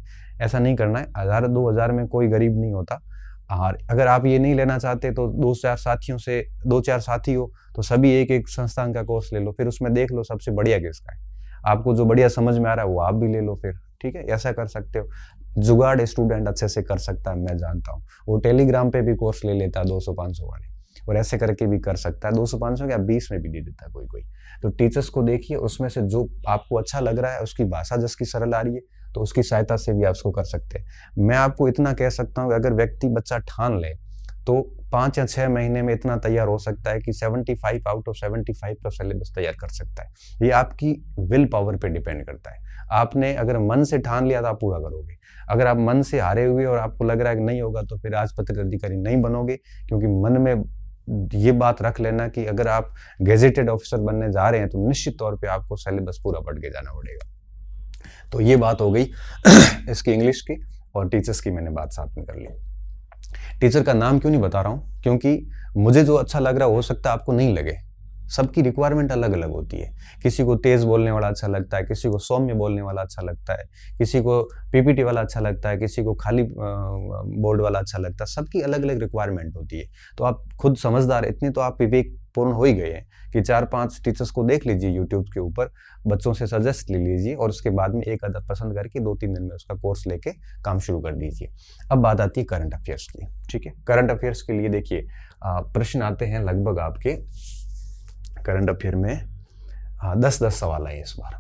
ऐसा नहीं करना है। 1000-2000 में कोई गरीब नहीं होता। और अगर आप ये नहीं लेना चाहते तो 2-4 साथी हो तो सभी एक संस्थान का कोर्स ले लो, फिर उसमें देख लो सबसे बढ़िया किसका है। आपको जो बढ़िया समझ में आ रहा है वो आप भी ले लो फिर, ठीक है, ऐसा कर सकते हो। जुगाड़ स्टूडेंट अच्छे से कर सकता है, मैं जानता हूँ। वो टेलीग्राम पे भी कोर्स ले लेता है 200-500 वाले, और ऐसे करके भी कर सकता है। 200-500 क्या 20 में भी दे देता है कोई कोई। तो टीचर्स को देखिए, उसमें से जो आपको अच्छा लग रहा है, उसकी भाषा जिसकी सरल आ रही है, तो उसकी सहायता से भी आप उसको कर सकते हैं। मैं आपको इतना कह सकता हूँ कि अगर व्यक्ति बच्चा ठान ले तो 5 या 6 महीने में इतना तैयार हो सकता है कि 75 आउट ऑफ 75 का सिलेबस तैयार कर सकता है। ये आपकी विल पावर पे डिपेंड करता है। आपने अगर मन से ठान लिया तो आप पूरा करोगे। अगर आप मन से हारे हुए और आपको लग रहा है कि नहीं होगा, तो फिर राजपत्रित अधिकारी नहीं बनोगे, क्योंकि मन में ये बात रख लेना कि अगर आप गेजेटेड ऑफिसर बनने जा रहे हैं तो निश्चित तौर पे आपको सिलेबस पूरा पढ़ के जाना पड़ेगा। तो ये बात हो गई इसकी इंग्लिश की, और टीचर्स की मैंने बात साथ में कर ली। टीचर का नाम क्यों नहीं बता रहा हूँ, क्योंकि मुझे जो अच्छा लग रहा है हो सकता है आपको नहीं लगे। सबकी रिक्वायरमेंट अलग अलग होती है। किसी को तेज बोलने वाला अच्छा लगता है, किसी को सौम्य बोलने वाला अच्छा लगता है, किसी को पीपीटी वाला अच्छा लगता है, किसी को खाली बोर्ड वाला अच्छा लगता है। सबकी अलग अलग रिक्वायरमेंट होती है। तो आप खुद समझदार, इतने तो आप विवेकपूर्ण हो ही गए हैं कि 4-5 टीचर्स को देख लीजिए यूट्यूब के ऊपर, बच्चों से सजेस्ट ले लीजिए, और उसके बाद में एक आधा पसंद करके 2-3 दिन में उसका कोर्स लेके काम शुरू कर दीजिए। अब बात आती है करंट अफेयर्स की, ठीक है। करंट अफेयर्स के लिए देखिए प्रश्न आते हैं लगभग आपके करंट अफेयर में 10-10 सवाल आए इस बार।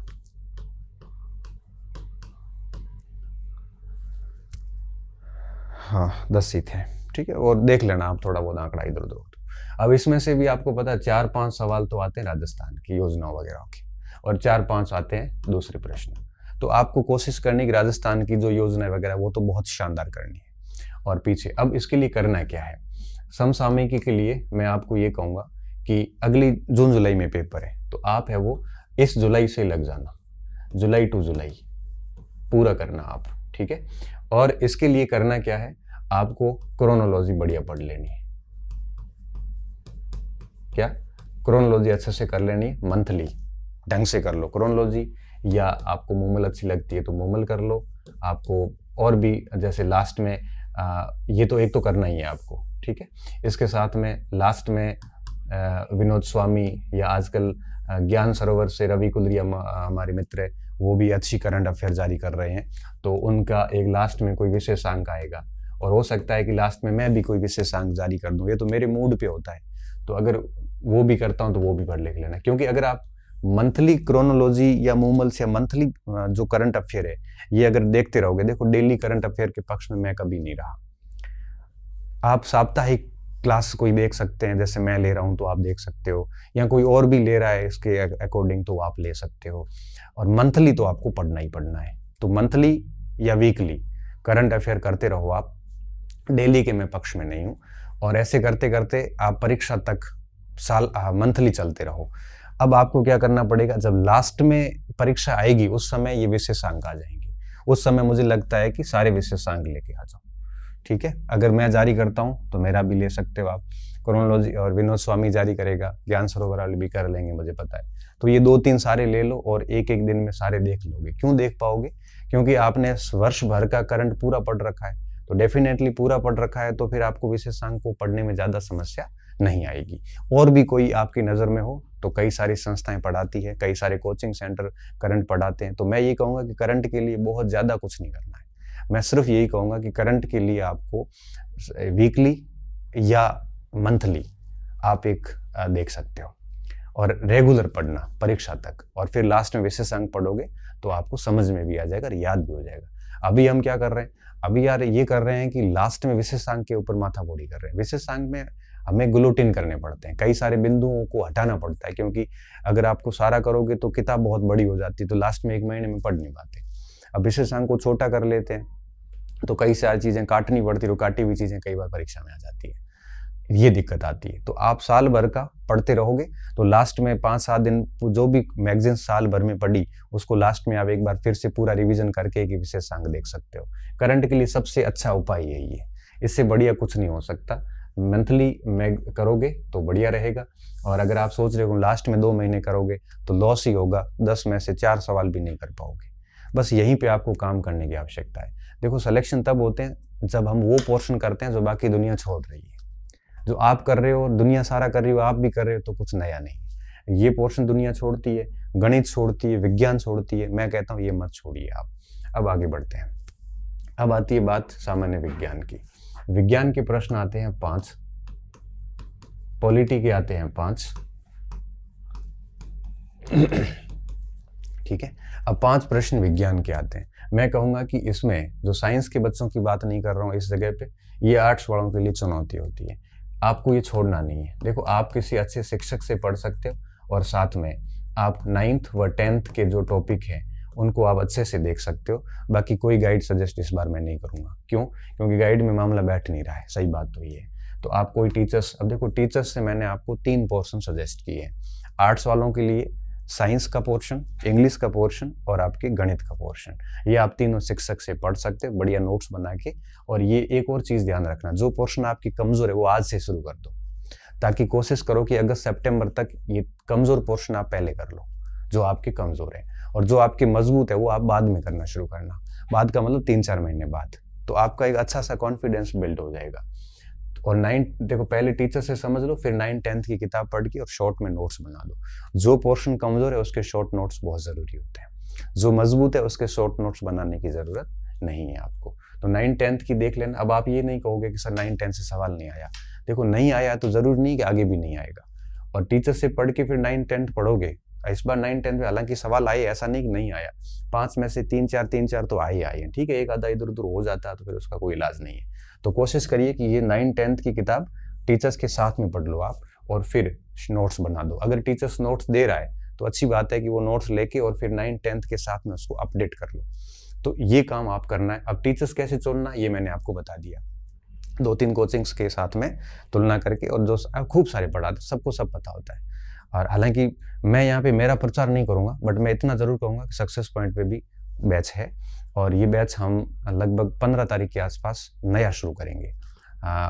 हाँ 10 ही थे, ठीक है, और देख लेना आप थोड़ा बहुत आंकड़ा इधर उधर। अब इसमें से भी आपको पता है 4-5 सवाल तो आते हैं राजस्थान की योजनाओं वगैरह के, और 4-5 आते हैं दूसरे प्रश्न। तो आपको कोशिश करनी कि राजस्थान की जो योजना वगैरह वो तो बहुत शानदार करनी है। और पीछे अब इसके लिए करना क्या है, समसामयिकी के लिए मैं आपको ये कहूँगा कि अगली जून जुलाई में पेपर है, तो आप है वो इस जुलाई से लग जाना, जुलाई टू जुलाई पूरा करना आप, ठीक है। और इसके लिए करना क्या है, आपको क्रोनोलॉजी बढ़िया पढ़ लेनी है। क्या क्रोनोलॉजी अच्छे से कर लेनी है, मंथली ढंग से कर लो क्रोनोलॉजी, या आपको मूमल अच्छी लगती है तो मूमल कर लो। आपको और भी जैसे लास्ट में ये तो एक तो करना ही है आपको, ठीक है। इसके साथ में लास्ट में विनोद स्वामी या आजकल ज्ञान सरोवर से रवि कुलरिया हमारे मित्र है, वो भी अच्छी करंट अफेयर जारी कर रहे हैं, तो उनका एक लास्ट में कोई विशेषांक आएगा, और हो सकता है कि लास्ट में मैं भी कोई विशेषांक जारी कर दूं। ये तो मेरे मूड पे होता है, तो अगर वो भी करता हूं तो वो भी पढ़ लिख लेना। क्योंकि अगर आप मंथली क्रोनोलॉजी या मूमल से मंथली जो करंट अफेयर है ये अगर देखते रहोगे, देखो डेली करंट अफेयर के पक्ष में मैं कभी नहीं रहा। आप साप्ताहिक क्लास कोई देख सकते हैं, जैसे मैं ले रहा हूं तो आप देख सकते हो, या कोई और भी ले रहा है इसके अकॉर्डिंग तो आप ले सकते हो। और मंथली तो आपको पढ़ना ही पढ़ना है। तो मंथली या वीकली करंट अफेयर करते रहो आप, डेली के मैं पक्ष में नहीं हूं। और ऐसे करते करते आप परीक्षा तक मंथली चलते रहो। अब आपको क्या करना पड़ेगा, जब लास्ट में परीक्षा आएगी उस समय ये विशेषांक आ जाएंगे। उस समय मुझे लगता है कि सारे विशेषांक लेके आ जाओ, ठीक है। अगर मैं जारी करता हूं तो मेरा भी ले सकते हो आप, क्रोनोलॉजी और विनोद स्वामी जारी करेगा, ज्ञान सरोवर वाले भी कर लेंगे मुझे पता है। तो ये 2-3 सारे ले लो और एक दिन में सारे देख लोगे। क्यों देख पाओगे, क्योंकि आपने वर्ष भर का करंट पूरा पढ़ रखा है, तो डेफिनेटली पूरा पढ़ रखा है, तो फिर आपको विशेषांक को पढ़ने में ज्यादा समस्या नहीं आएगी। और भी कोई आपकी नजर में हो तो कई सारी संस्थाएं पढ़ाती है, कई सारे कोचिंग सेंटर करंट पढ़ाते हैं। तो मैं ये कहूंगा कि करंट के लिए बहुत ज्यादा कुछ नहीं करना है। मैं सिर्फ यही कहूंगा कि करंट के लिए आपको वीकली या मंथली आप एक देख सकते हो, और रेगुलर पढ़ना परीक्षा तक, और फिर लास्ट में विशेषांक पढ़ोगे तो आपको समझ में भी आ जाएगा और याद भी हो जाएगा। अभी हम क्या कर रहे हैं, अभी यार ये कर रहे हैं कि लास्ट में विशेषांक के ऊपर माथापौड़ी कर रहे हैं। विशेषांक में हमें ग्लूटिन करने पड़ते हैं, कई सारे बिंदुओं को हटाना पड़ता है, क्योंकि अगर आपको सारा करोगे तो किताब बहुत बड़ी हो जाती है, तो लास्ट में 1 महीने में पढ़ नहीं पाते। अब विशेषांक को छोटा कर लेते हैं तो कई सारी चीजें काटनी पड़ती है, तो काटी हुई चीजें कई बार परीक्षा में आ जाती है, ये दिक्कत आती है। तो आप साल भर का पढ़ते रहोगे तो लास्ट में 5-7 दिन जो भी मैगजीन साल भर में पढ़ी उसको लास्ट में आप एक बार फिर से पूरा रिवीजन करके एक विशेषांक देख सकते हो। करंट के लिए सबसे अच्छा उपाय यही है, इससे बढ़िया कुछ नहीं हो सकता। मंथली में करोगे तो बढ़िया रहेगा, और अगर आप सोच रहे हो लास्ट में 2 महीने करोगे तो लॉस ही होगा, 10 में से 4 सवाल भी नहीं कर पाओगे। बस यहीं पे आपको काम करने की आवश्यकता है। देखो सिलेक्शन तब होते हैं जब हम वो पोर्शन करते हैं जो बाकी दुनिया छोड़ रही है। जो आप कर रहे हो, दुनिया सारा कर रही हो, आप भी कर रहे हो, तो कुछ नया नहीं। ये पोर्शन दुनिया छोड़ती है, गणित छोड़ती है, विज्ञान छोड़ती है, मैं कहता हूँ ये मत छोड़िए आप। अब आगे बढ़ते हैं। अब आती है बात सामान्य विज्ञान की। विज्ञान के प्रश्न आते हैं 5, पॉलिटी के आते हैं 5। ठीक है, अब 5 प्रश्न विज्ञान के आते हैं। मैं कहूंगा कि इसमें जो साइंस के बच्चों की बात नहीं कर रहा हूँ इस जगह पे, ये आर्ट्स वालों के लिए चुनौती होती है। आपको ये छोड़ना नहीं है। देखो आप किसी अच्छे शिक्षक से पढ़ सकते हो, और साथ में आप 9th व 10th के जो टॉपिक हैं उनको आप अच्छे से देख सकते हो। बाकी कोई गाइड सजेस्ट इस बार मैं नहीं करूंगा। क्यों? क्योंकि गाइड में मामला बैठ नहीं रहा है, सही बात तो ये है। तो आप कोई टीचर्स, अब देखो टीचर्स से मैंने आपको 3 पोर्शन सजेस्ट किए हैं। आर्ट्स वालों के लिए साइंस का पोर्शन, इंग्लिश का पोर्शन और आपके गणित का पोर्शन, ये आप तीनों शिक्षक से पढ़ सकते हो बढ़िया नोट्स बना के। और ये एक और चीज ध्यान रखना, जो पोर्शन आपकी कमजोर है वो आज से शुरू कर दो, ताकि कोशिश करो कि अगस्त सितंबर तक ये कमजोर पोर्शन आप पहले कर लो जो आपके कमजोर है, और जो आपके मजबूत है वो आप बाद में करना शुरू करना। बाद का मतलब 3-4 महीने बाद, तो आपका एक अच्छा सा कॉन्फिडेंस बिल्ड हो जाएगा। और 9 देखो पहले टीचर से समझ लो, फिर 9-10th की किताब पढ़ के और शॉर्ट में नोट्स बना दो। जो पोर्शन कमजोर है उसके शॉर्ट नोट्स बहुत जरूरी होते हैं, जो मजबूत है उसके शॉर्ट नोट्स बनाने की जरूरत नहीं है आपको। तो 9-10th की देख लेना। अब आप ये नहीं कहोगे कि सर 9-10 से सवाल नहीं आया। देखो नहीं आया तो जरूरी नहीं कि आगे भी नहीं आएगा, और टीचर से पढ़ के फिर 9-10th पढ़ोगे। इस बार 9-10 में हालांकि सवाल आए, ऐसा नहीं कि नहीं आया, 5 में से 3-4 तो आए आए हैं। ठीक है, एक आधा इधर उधर हो जाता है तो फिर उसका कोई इलाज नहीं है। तो कोशिश करिए कि ये 9-10th की किताब टीचर्स के साथ में पढ़ लो आप, और फिर नोट्स बना दो। अगर टीचर्स नोट्स दे रहा है तो अच्छी बात है कि वो नोट्स लेके और फिर 9-10th के साथ में उसको अपडेट कर लो। तो ये काम आप करना है। अब टीचर्स कैसे चुनना ये मैंने आपको बता दिया, 2-3 कोचिंग्स के साथ में तुलना करके, और जो खूब सारे पढ़ाते सबको सब पता होता है। और हालांकि मैं यहाँ पे मेरा प्रचार नहीं करूँगा, बट मैं इतना ज़रूर कहूँगा कि सक्सेस पॉइंट पे भी बैच है, और ये बैच हम लगभग 15 तारीख के आसपास नया शुरू करेंगे।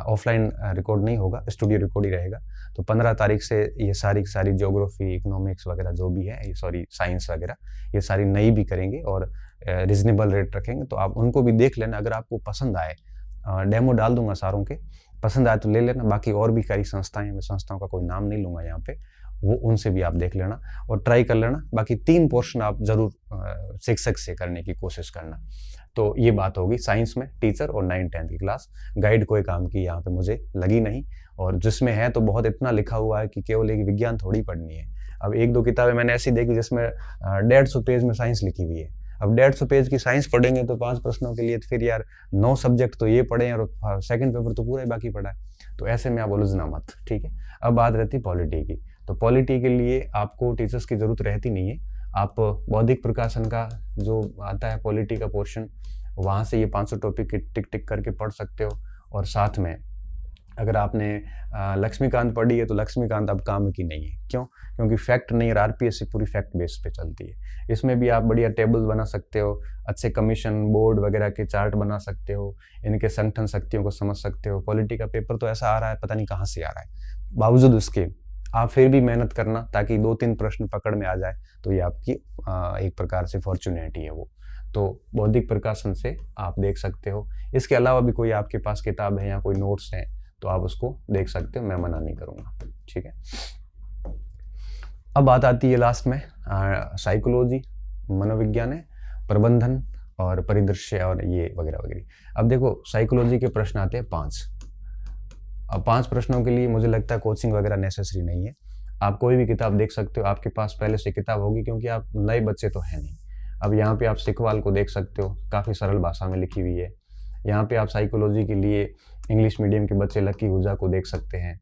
ऑफलाइन रिकॉर्ड नहीं होगा, स्टूडियो रिकॉर्ड ही रहेगा। तो 15 तारीख से ये सारी ज्योग्राफी, इकोनॉमिक्स वगैरह जो भी है, सॉरी साइंस वगैरह, ये सारी नई भी करेंगे और रिजनेबल रेट रखेंगे। तो आप उनको भी देख लेना, अगर आपको पसंद आए, डेमो डाल दूंगा सारों के, पसंद आए तो ले लेना। बाकी और भी कई संस्थाएं, मैं संस्थाओं का कोई नाम नहीं लूंगा यहाँ पे, वो उनसे भी आप देख लेना और ट्राई कर लेना। बाकी 3 पोर्शन आप जरूर शिक्षक से करने की कोशिश करना। तो ये बात होगी साइंस में टीचर और 9-10 की क्लास। गाइड कोई काम की यहाँ पे मुझे लगी नहीं, और जिसमें है तो बहुत इतना लिखा हुआ है कि केवल एक विज्ञान थोड़ी पढ़नी है। अब 1-2 किताबें मैंने ऐसी देखी जिसमें 150 पेज में साइंस लिखी हुई है। अब 150 पेज की साइंस पढ़ेंगे तो 5 प्रश्नों के लिए तो फिर यार 9 सब्जेक्ट तो ये पढ़े और सेकंड पेपर तो पूरा ही बाकी पढ़ा है। तो ऐसे में आप उलझना मत, ठीक है। अब बात रहती पॉलिटी की। तो पॉलिटी के लिए आपको टीचर्स की जरूरत रहती नहीं है। आप बौद्धिक प्रकाशन का जो आता है पॉलिटी का पोर्शन, वहाँ से ये 500 टॉपिक टिक टिक करके पढ़ सकते हो। और साथ में अगर आपने लक्ष्मीकांत पढ़ी है तो लक्ष्मीकांत अब काम की नहीं है। क्यों? क्योंकि फैक्ट नहीं, और आरपीएससी पूरी फैक्ट बेस पे चलती है। इसमें भी आप बढ़िया टेबल बना सकते हो, अच्छे कमीशन बोर्ड वगैरह के चार्ट बना सकते हो, इनके संगठन शक्तियों को समझ सकते हो। पॉलिटी का पेपर तो ऐसा आ रहा है, पता नहीं कहाँ से आ रहा है। बावजूद उसके आप फिर भी मेहनत करना, ताकि 2-3 प्रश्न पकड़ में आ जाए, तो ये आपकी एक प्रकार से फॉर्चुनेटी है वो। तो बौद्धिक प्रकाशन से आप देख सकते हो। इसके अलावा भी कोई आपके पास किताब है या कोई नोट्स हैं तो आप उसको देख सकते हो, मैं मना नहीं करूँगा, ठीक है। अब बात आती है लास्ट में साइकोलॉजी, मनोविज्ञान है, प्रबंधन और परिदृश्य और ये वगैरह वगैरह। अब देखो साइकोलॉजी के प्रश्न आते हैं 5। अब 5 प्रश्नों के लिए मुझे लगता है कोचिंग वगैरह नेसेसरी नहीं है। आप कोई भी किताब देख सकते हो, आपके पास पहले से किताब होगी, क्योंकि आप नए बच्चे तो हैं नहीं। अब यहाँ पे आप सिकवाल को देख सकते हो, काफ़ी सरल भाषा में लिखी हुई है। यहाँ पे आप साइकोलॉजी के लिए इंग्लिश मीडियम के बच्चे लकी आहूजा को देख सकते हैं,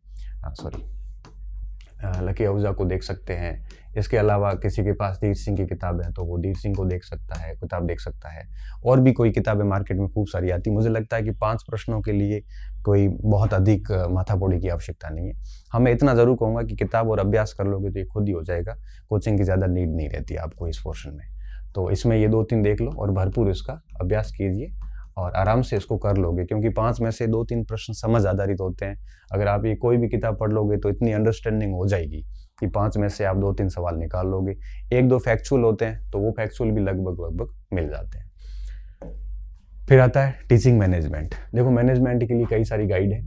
लकी आहूजा को देख सकते हैं। इसके अलावा किसी के पास धीर सिंह की किताब है तो वो धीर सिंह को देख सकता है, किताब देख सकता है। और भी कोई किताबें मार्केट में खूब सारी आती। मुझे लगता है कि 5 प्रश्नों के लिए कोई बहुत अधिक माथापौड़ी की आवश्यकता नहीं है। हाँ, मैं इतना ज़रूर कहूँगा कि किताब और अभ्यास कर लोगे तो ये खुद ही हो जाएगा, कोचिंग की ज़्यादा नीड नहीं रहती आपको इस पोर्शन में। तो इसमें ये 2-3 देख लो और भरपूर इसका अभ्यास कीजिए और आराम से इसको कर लोगे, क्योंकि 5 में से 2-3 प्रश्न समझ आधारित होते हैं। अगर आप ये कोई भी किताब पढ़ लोगे तो इतनी अंडरस्टैंडिंग हो जाएगी कि 5 में से आप 2-3 सवाल निकाल लोगे। 1-2 फैक्चुअल होते हैं तो वो फैक्चुअल भी लगभग मिल जाते हैं। फिर आता है टीचिंग मैनेजमेंट। देखो, मैनेजमेंट के लिए कई सारी गाइड है।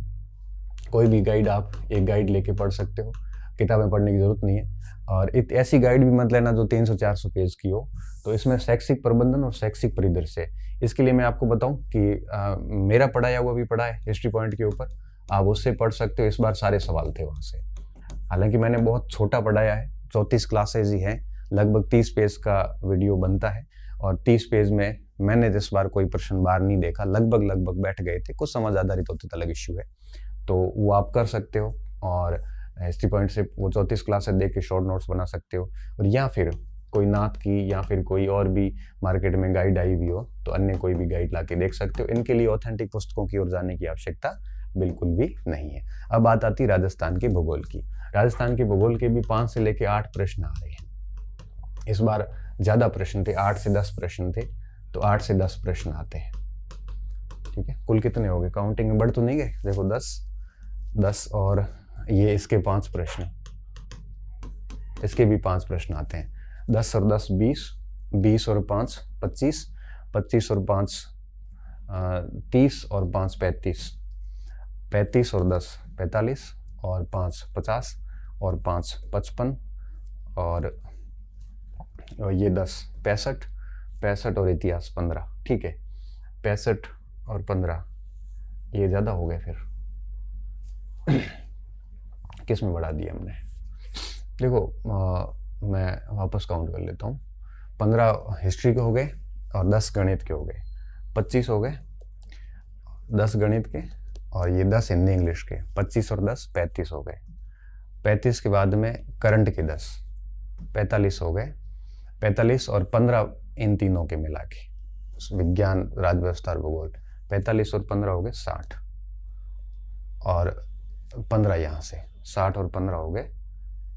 कोई भी गाइड आप एक गाइड लेके पढ़ सकते हो, किताबें पढ़ने की जरूरत नहीं है। और ऐसी गाइड भी मत लेना जो 300-400 पेज की हो। तो इसमें शैक्षिक प्रबंधन और शैक्षिक परिदृश्य, इसके लिए मैं आपको बताऊं कि मेरा पढ़ाया हुआ भी पढ़ा है हिस्ट्री पॉइंट के ऊपर, आप उससे पढ़ सकते हो। इस बार सारे सवाल थे वहाँ से, हालांकि मैंने बहुत छोटा पढ़ाया है, 34 क्लासेज ही हैं, लगभग 30 पेज का वीडियो बनता है और 30 पेज में मैंने इस बार कोई प्रश्न बाहर नहीं देखा, लगभग बैठ गए थे। कुछ समझ आधारित होते तो अलग इश्यू है, तो वो आप कर सकते हो। और हिस्ट्री पॉइंट से वो 34 क्लासेस देख के शॉर्ट नोट्स बना सकते हो। और या फिर कोई नाथ की या फिर कोई और भी मार्केट में गाइड आई भी हो तो अन्य कोई भी गाइड ला के देख सकते हो। इनके लिए ऑथेंटिक पुस्तकों की ओर जाने की आवश्यकता बिल्कुल भी नहीं है। अब बात आती है राजस्थान के भूगोल की। राजस्थान के भूगोल के भी 5 से लेके 8 प्रश्न आ रहे हैं। इस बार ज़्यादा प्रश्न थे, 8 से 10 प्रश्न थे, तो 8 से 10 प्रश्न आते हैं। ठीक है, कुल कितने हो गए? काउंटिंग में बढ़ तो नहीं गए? देखो 10 और ये इसके 5 प्रश्न, इसके भी 5 प्रश्न आते हैं। 10 और 10 20, 20 और 5 25, 25 और 5 30 और 5 35, 35 और 10 45 और 5 50 और 5 55 और ये 10 65, 65 और इतिहास 15। ठीक है, 65 और 15 ये ज़्यादा हो गए, फिर किस में बढ़ा दिया हमने? देखो मैं वापस काउंट कर लेता हूँ। 15 हिस्ट्री के हो गए और 10 गणित के हो गए, 25 हो गए 10 गणित के, और ये 10 हिंदी इंग्लिश के, 25 और 10 35 हो गए। 35 के बाद में करंट के 10 45 हो गए, 45 और 15 इन तीनों के मिला के, विज्ञान, राज्य व्यवस्था और भूगोल, 45 और 15 हो गए 60 और 15 यहाँ से 60 और 15 हो गए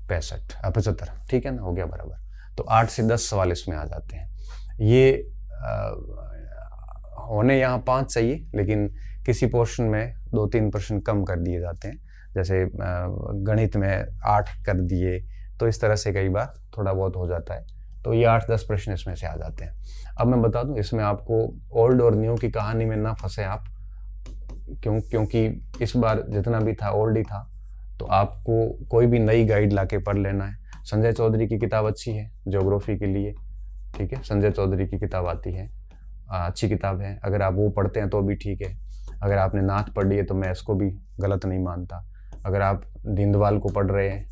75। ठीक है ना, हो गया बराबर। तो 8 से 10 सवाल इसमें आ जाते हैं। ये होने यहाँ 5 चाहिए, लेकिन किसी पोर्शन में 2-3 प्रश्न कम कर दिए जाते हैं, जैसे गणित में 8 कर दिए, तो इस तरह से कई बार थोड़ा बहुत हो जाता है। तो ये 8-10 प्रश्न इसमें से आ जाते हैं। अब मैं बता दूं, इसमें आपको ओल्ड और न्यू की कहानी में ना फंसे आप, क्योंकि इस बार जितना भी था ओल्ड ही था, तो आपको कोई भी नई गाइड लाके पढ़ लेना है। संजय चौधरी की किताब अच्छी है ज्योग्राफी के लिए, ठीक है, संजय चौधरी की किताब आती है, अच्छी किताब है। अगर आप वो पढ़ते हैं तो भी ठीक है। अगर आपने नाथ पढ़ ली है तो मैं इसको भी गलत नहीं मानता। अगर आप दीनदयाल को पढ़ रहे हैं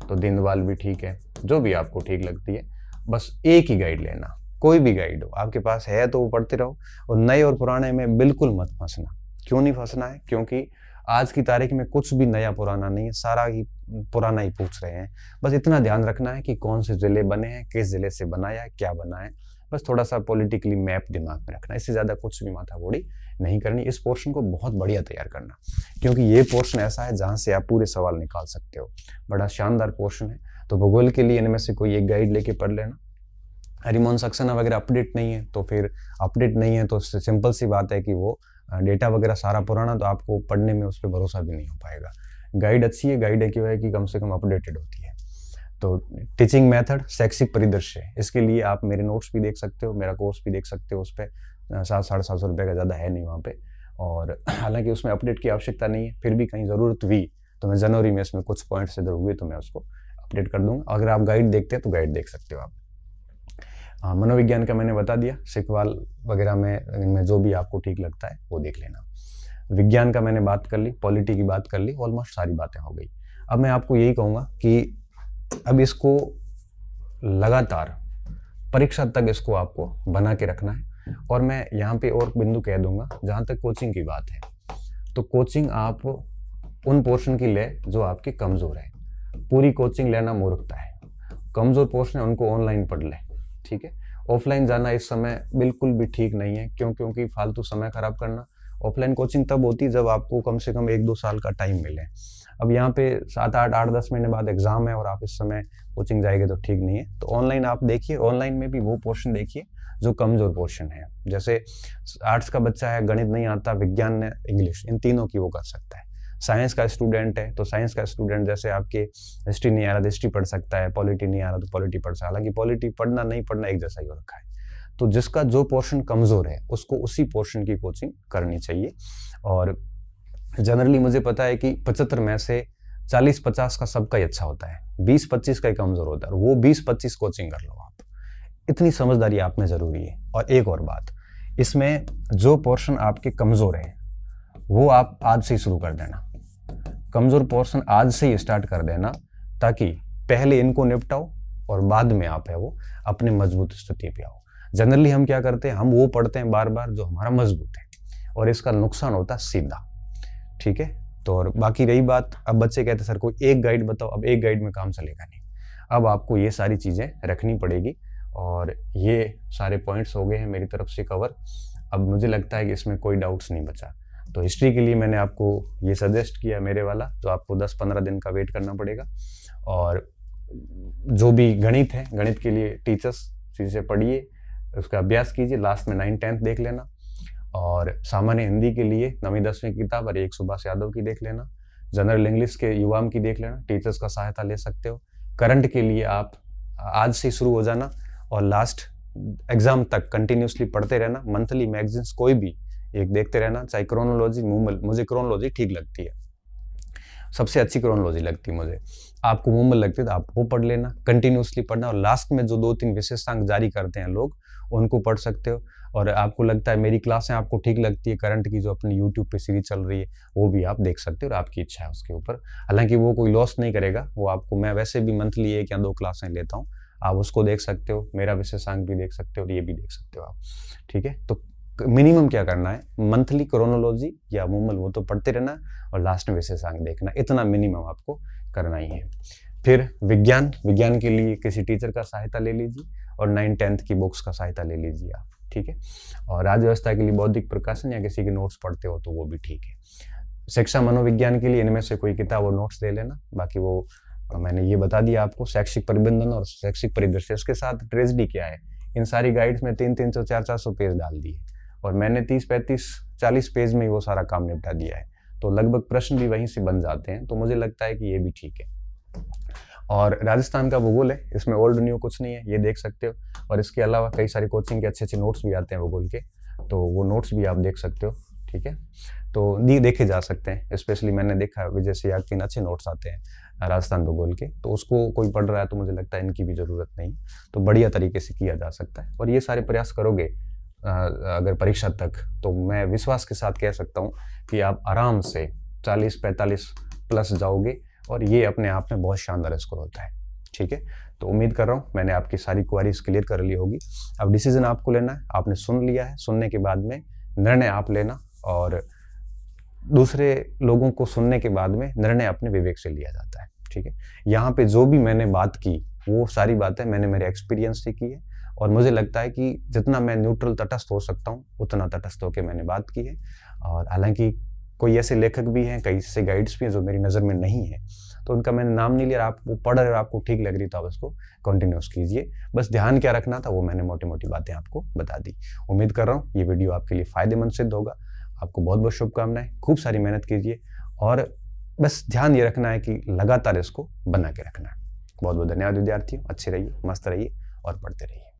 तो दीनदयाल भी ठीक है, जो भी आपको ठीक लगती है। बस एक ही गाइड लेना, कोई भी गाइड हो आपके पास है तो वो पढ़ते रहो, और नए और पुराने में बिल्कुल मत फंसना। क्यों नहीं फंसना है? क्योंकि आज की तारीख में कुछ भी नया पुराना नहीं है, सारा ही पुराना ही पूछ रहे हैं। बस इतना ध्यान रखना है कि कौन से जिले बने हैं, किस जिले से बनाया है, क्या बना है, बस थोड़ा सा पॉलिटिकली मैप दिमाग में रखना। इससे ज़्यादा कुछ भी माथापौड़ी नहीं करनी। इस पोर्शन को बहुत बढ़िया तैयार करना, क्योंकि ये पोर्शन ऐसा है जहाँ से आप पूरे सवाल निकाल सकते हो। बड़ा शानदार पोर्शन है। तो भूगोल के लिए इनमें से कोई एक गाइड लेके पढ़ लेना। हरिमोहन सक्सेना वगैरह अपडेट नहीं है तो फिर अपडेट नहीं है तो सिंपल सी बात है कि वो डेटा वगैरह सारा पुराना, तो आपको पढ़ने में उस पर भरोसा भी नहीं हो पाएगा। गाइड अच्छी है, गाइड है क्यों है कि कम से कम अपडेटेड होती है। तो टीचिंग मेथड, शैक्षिक परिदृश्य, इसके लिए आप मेरे नोट्स भी देख सकते हो, मेरा कोर्स भी देख सकते हो। उस पर 700-750 रुपये का ज़्यादा है नहीं वहाँ पे, और हालांकि उसमें अपडेट की आवश्यकता नहीं है, फिर भी कहीं ज़रूरत हुई तो मैं जनवरी में इसमें कुछ पॉइंट्स इधर हुए तो मैं उसको अपडेट कर दूंगा। अगर आप गाइड देखते हैं तो गाइड देख सकते हो आप। मनोविज्ञान का मैंने बता दिया, सिकवाल वगैरह में इनमें जो भी आपको ठीक लगता है वो देख लेना। विज्ञान का मैंने बात कर ली, पॉलिटी की बात कर ली, ऑलमोस्ट सारी बातें हो गई। अब मैं आपको यही कहूँगा कि अब इसको लगातार परीक्षा तक इसको आपको बना के रखना है। और मैं यहाँ पे और बिंदु कह दूंगा, जहाँ तक कोचिंग की बात है, तो कोचिंग आप उन पोर्शन की ले जो आपके कमज़ोर है। पूरी कोचिंग लेना मूर्खता है। कमज़ोर पोर्शन है उनको ऑनलाइन पढ़ ले, ठीक है। ऑफलाइन जाना इस समय बिल्कुल भी ठीक नहीं है, क्योंकि फालतू समय खराब करना। ऑफलाइन कोचिंग तब होती है जब आपको कम से कम 1-2 साल का टाइम मिले। अब यहाँ पे 7-8, 8-10 महीने बाद एग्जाम है और आप इस समय कोचिंग जाएंगे तो ठीक नहीं है। तो ऑनलाइन आप देखिए, ऑनलाइन में भी वो पोर्शन देखिए जो कमजोर पोर्शन है। जैसे आर्ट्स का बच्चा है, गणित नहीं आता, विज्ञान ने इंग्लिश, इन तीनों की वो कर सकता है। साइंस का स्टूडेंट है तो साइंस का स्टूडेंट जैसे आपके हिस्ट्री नहीं आ रहा तो हिस्ट्री पढ़ सकता है, पॉलिटी नहीं आ रहा तो पॉलिटी पढ़ सकता है। हालांकि पॉलिटी पढ़ना नहीं पढ़ना एक जैसा ही हो रखा है। तो जिसका जो पोर्शन कमजोर है उसको उसी पोर्शन की कोचिंग करनी चाहिए। और जनरली मुझे पता है कि 75 में से 40-50 का सबका ही अच्छा होता है, 20-25 का ही कमजोर होता है। वो 20-25 कोचिंग कर लो आप। इतनी समझदारी आप में जरूरी है। और एक और बात, इसमें जो पोर्शन आपके कमजोर है वो आप आज से ही शुरू कर देना। कमजोर पोर्शन आज से ही स्टार्ट कर देना, ताकि पहले इनको निपटाओ और बाद में आप है वो अपने मजबूत स्थिति पे आओ। जनरली हम क्या करते हैं, हम वो पढ़ते हैं बार बार जो हमारा मजबूत है, और इसका नुकसान होता है सीधा, ठीक है। तो और बाकी रही बात, अब बच्चे कहते हैं सर कोई एक गाइड बताओ। अब एक गाइड में काम चलेगा नहीं, अब आपको ये सारी चीज़ें रखनी पड़ेगी। और ये सारे पॉइंट्स हो गए हैं मेरी तरफ से कवर। अब मुझे लगता है कि इसमें कोई डाउट्स नहीं बचा। तो हिस्ट्री के लिए मैंने आपको ये सजेस्ट किया मेरे वाला, जो आपको 10-15 दिन का वेट करना पड़ेगा। और जो भी गणित है, गणित के लिए टीचर्स चीज़ें पढ़िए, उसका अभ्यास कीजिए, लास्ट में 9-10 देख लेना। और सामान्य हिंदी के लिए 9वीं-10वीं की किताब और एक सुभाष यादव की देख लेना। जनरल इंग्लिश के युवाम की देख लेना, टीचर्स का सहायता ले सकते हो। करंट के लिए आप आज से शुरू हो जाना और लास्ट एग्जाम तक कंटिन्यूसली पढ़ते रहना। मंथली मैगजीन्स कोई भी एक देखते रहना, चाहे क्रोनोलॉजी, मूमल, मुझे क्रोनोलॉजी ठीक लगती है, सबसे अच्छी क्रोनोलॉजी लगती है मुझे। आपको मूमल लगती है तो आप वो पढ़ लेना, कंटिन्यूसली पढ़ना। और लास्ट में जो 2-3 विशेषांक जारी करते हैं लोग, उनको पढ़ सकते हो। और आपको लगता है मेरी क्लासें आपको ठीक लगती है, करंट की जो अपनी यूट्यूब पे सीरीज चल रही है वो भी आप देख सकते हो, और आपकी इच्छा है उसके ऊपर। हालांकि वो कोई लॉस नहीं करेगा, वो आपको, मैं वैसे भी मंथली 1 या 2 क्लासें लेता हूँ, आप उसको देख सकते हो, मेरा विशेषांक भी देख सकते हो और ये भी देख सकते हो आप, ठीक है। तो मिनिमम क्या करना है, मंथली क्रोनोलॉजी या मूमल वो तो पढ़ते रहना और लास्ट में विशेषांक देखना, इतना मिनिमम आपको करना ही है। फिर विज्ञान के लिए किसी टीचर का सहायता ले लीजिए और 9-10 की बुक्स का सहायता ले लीजिए आप, ठीक है। और राज्य व्यवस्था के लिए बौद्धिक प्रकाशन या किसी के नोट्स पढ़ते हो तो वो भी ठीक है। शिक्षा मनोविज्ञान के लिए इनमें से कोई किताब और नोट्स ले लेना। बाकी वो मैंने ये बता दिया आपको, शैक्षिक प्रबंधन और शैक्षिक परिदृश्य, इसके साथ ट्रेजेडी क्या है, इन सारी गाइड्स में 300-300, 400-400 पेज डाल दिए और मैंने 30-35-40 पेज में ही वो सारा काम निपटा दिया है। तो लगभग प्रश्न भी वहीं से बन जाते हैं, तो मुझे लगता है कि ये भी ठीक है। और राजस्थान का भूगोल है, इसमें ओल्ड न्यू कुछ नहीं है, ये देख सकते हो। और इसके अलावा कई सारी कोचिंग के अच्छे नोट्स भी आते हैं भूगोल के, तो वो नोट्स भी आप देख सकते हो, ठीक है। तो देखे जा सकते हैं। स्पेशली मैंने देखा विजय सियाग के अच्छे नोट्स आते हैं राजस्थान भूगोल के, तो उसको कोई पढ़ रहा है तो मुझे लगता है इनकी भी ज़रूरत नहीं, तो बढ़िया तरीके से किया जा सकता है। और ये सारे प्रयास करोगे अगर परीक्षा तक, तो मैं विश्वास के साथ कह सकता हूँ कि आप आराम से 40-45 प्लस जाओगे, और ये अपने आप में बहुत शानदार स्कोर होता है, ठीक है। तो उम्मीद कर रहा हूँ मैंने आपकी सारी क्वेरीज क्लियर कर ली होगी। अब डिसीजन आपको लेना है, आपने सुन लिया है, सुनने के बाद में निर्णय आप लेना, और दूसरे लोगों को सुनने के बाद में निर्णय अपने विवेक से लिया जाता है, ठीक है। यहाँ पे जो भी मैंने बात की वो सारी बातें मैंने मेरे एक्सपीरियंस से की है, और मुझे लगता है कि जितना मैं न्यूट्रल तटस्थ हो सकता हूँ उतना तटस्थ होकर मैंने बात की है। और हालांकि कोई ऐसे लेखक भी हैं, कई ऐसे गाइड्स भी हैं जो मेरी नज़र में नहीं है, तो उनका मैंने नाम नहीं लिया। आप वो पढ़ रहे हो, आपको ठीक लग रही तो आप उसको कंटिन्यूस कीजिए। बस ध्यान क्या रखना था वो मैंने मोटी मोटी बातें आपको बता दी। उम्मीद कर रहा हूँ ये वीडियो आपके लिए फ़ायदेमंद सिद्ध होगा। आपको बहुत बहुत शुभकामनाएं, खूब सारी मेहनत कीजिए, और बस ध्यान ये रखना है कि लगातार इसको बना के रखना है। बहुत बहुत धन्यवाद विद्यार्थियों, अच्छे रहिए, मस्त रहिए और पढ़ते रहिए।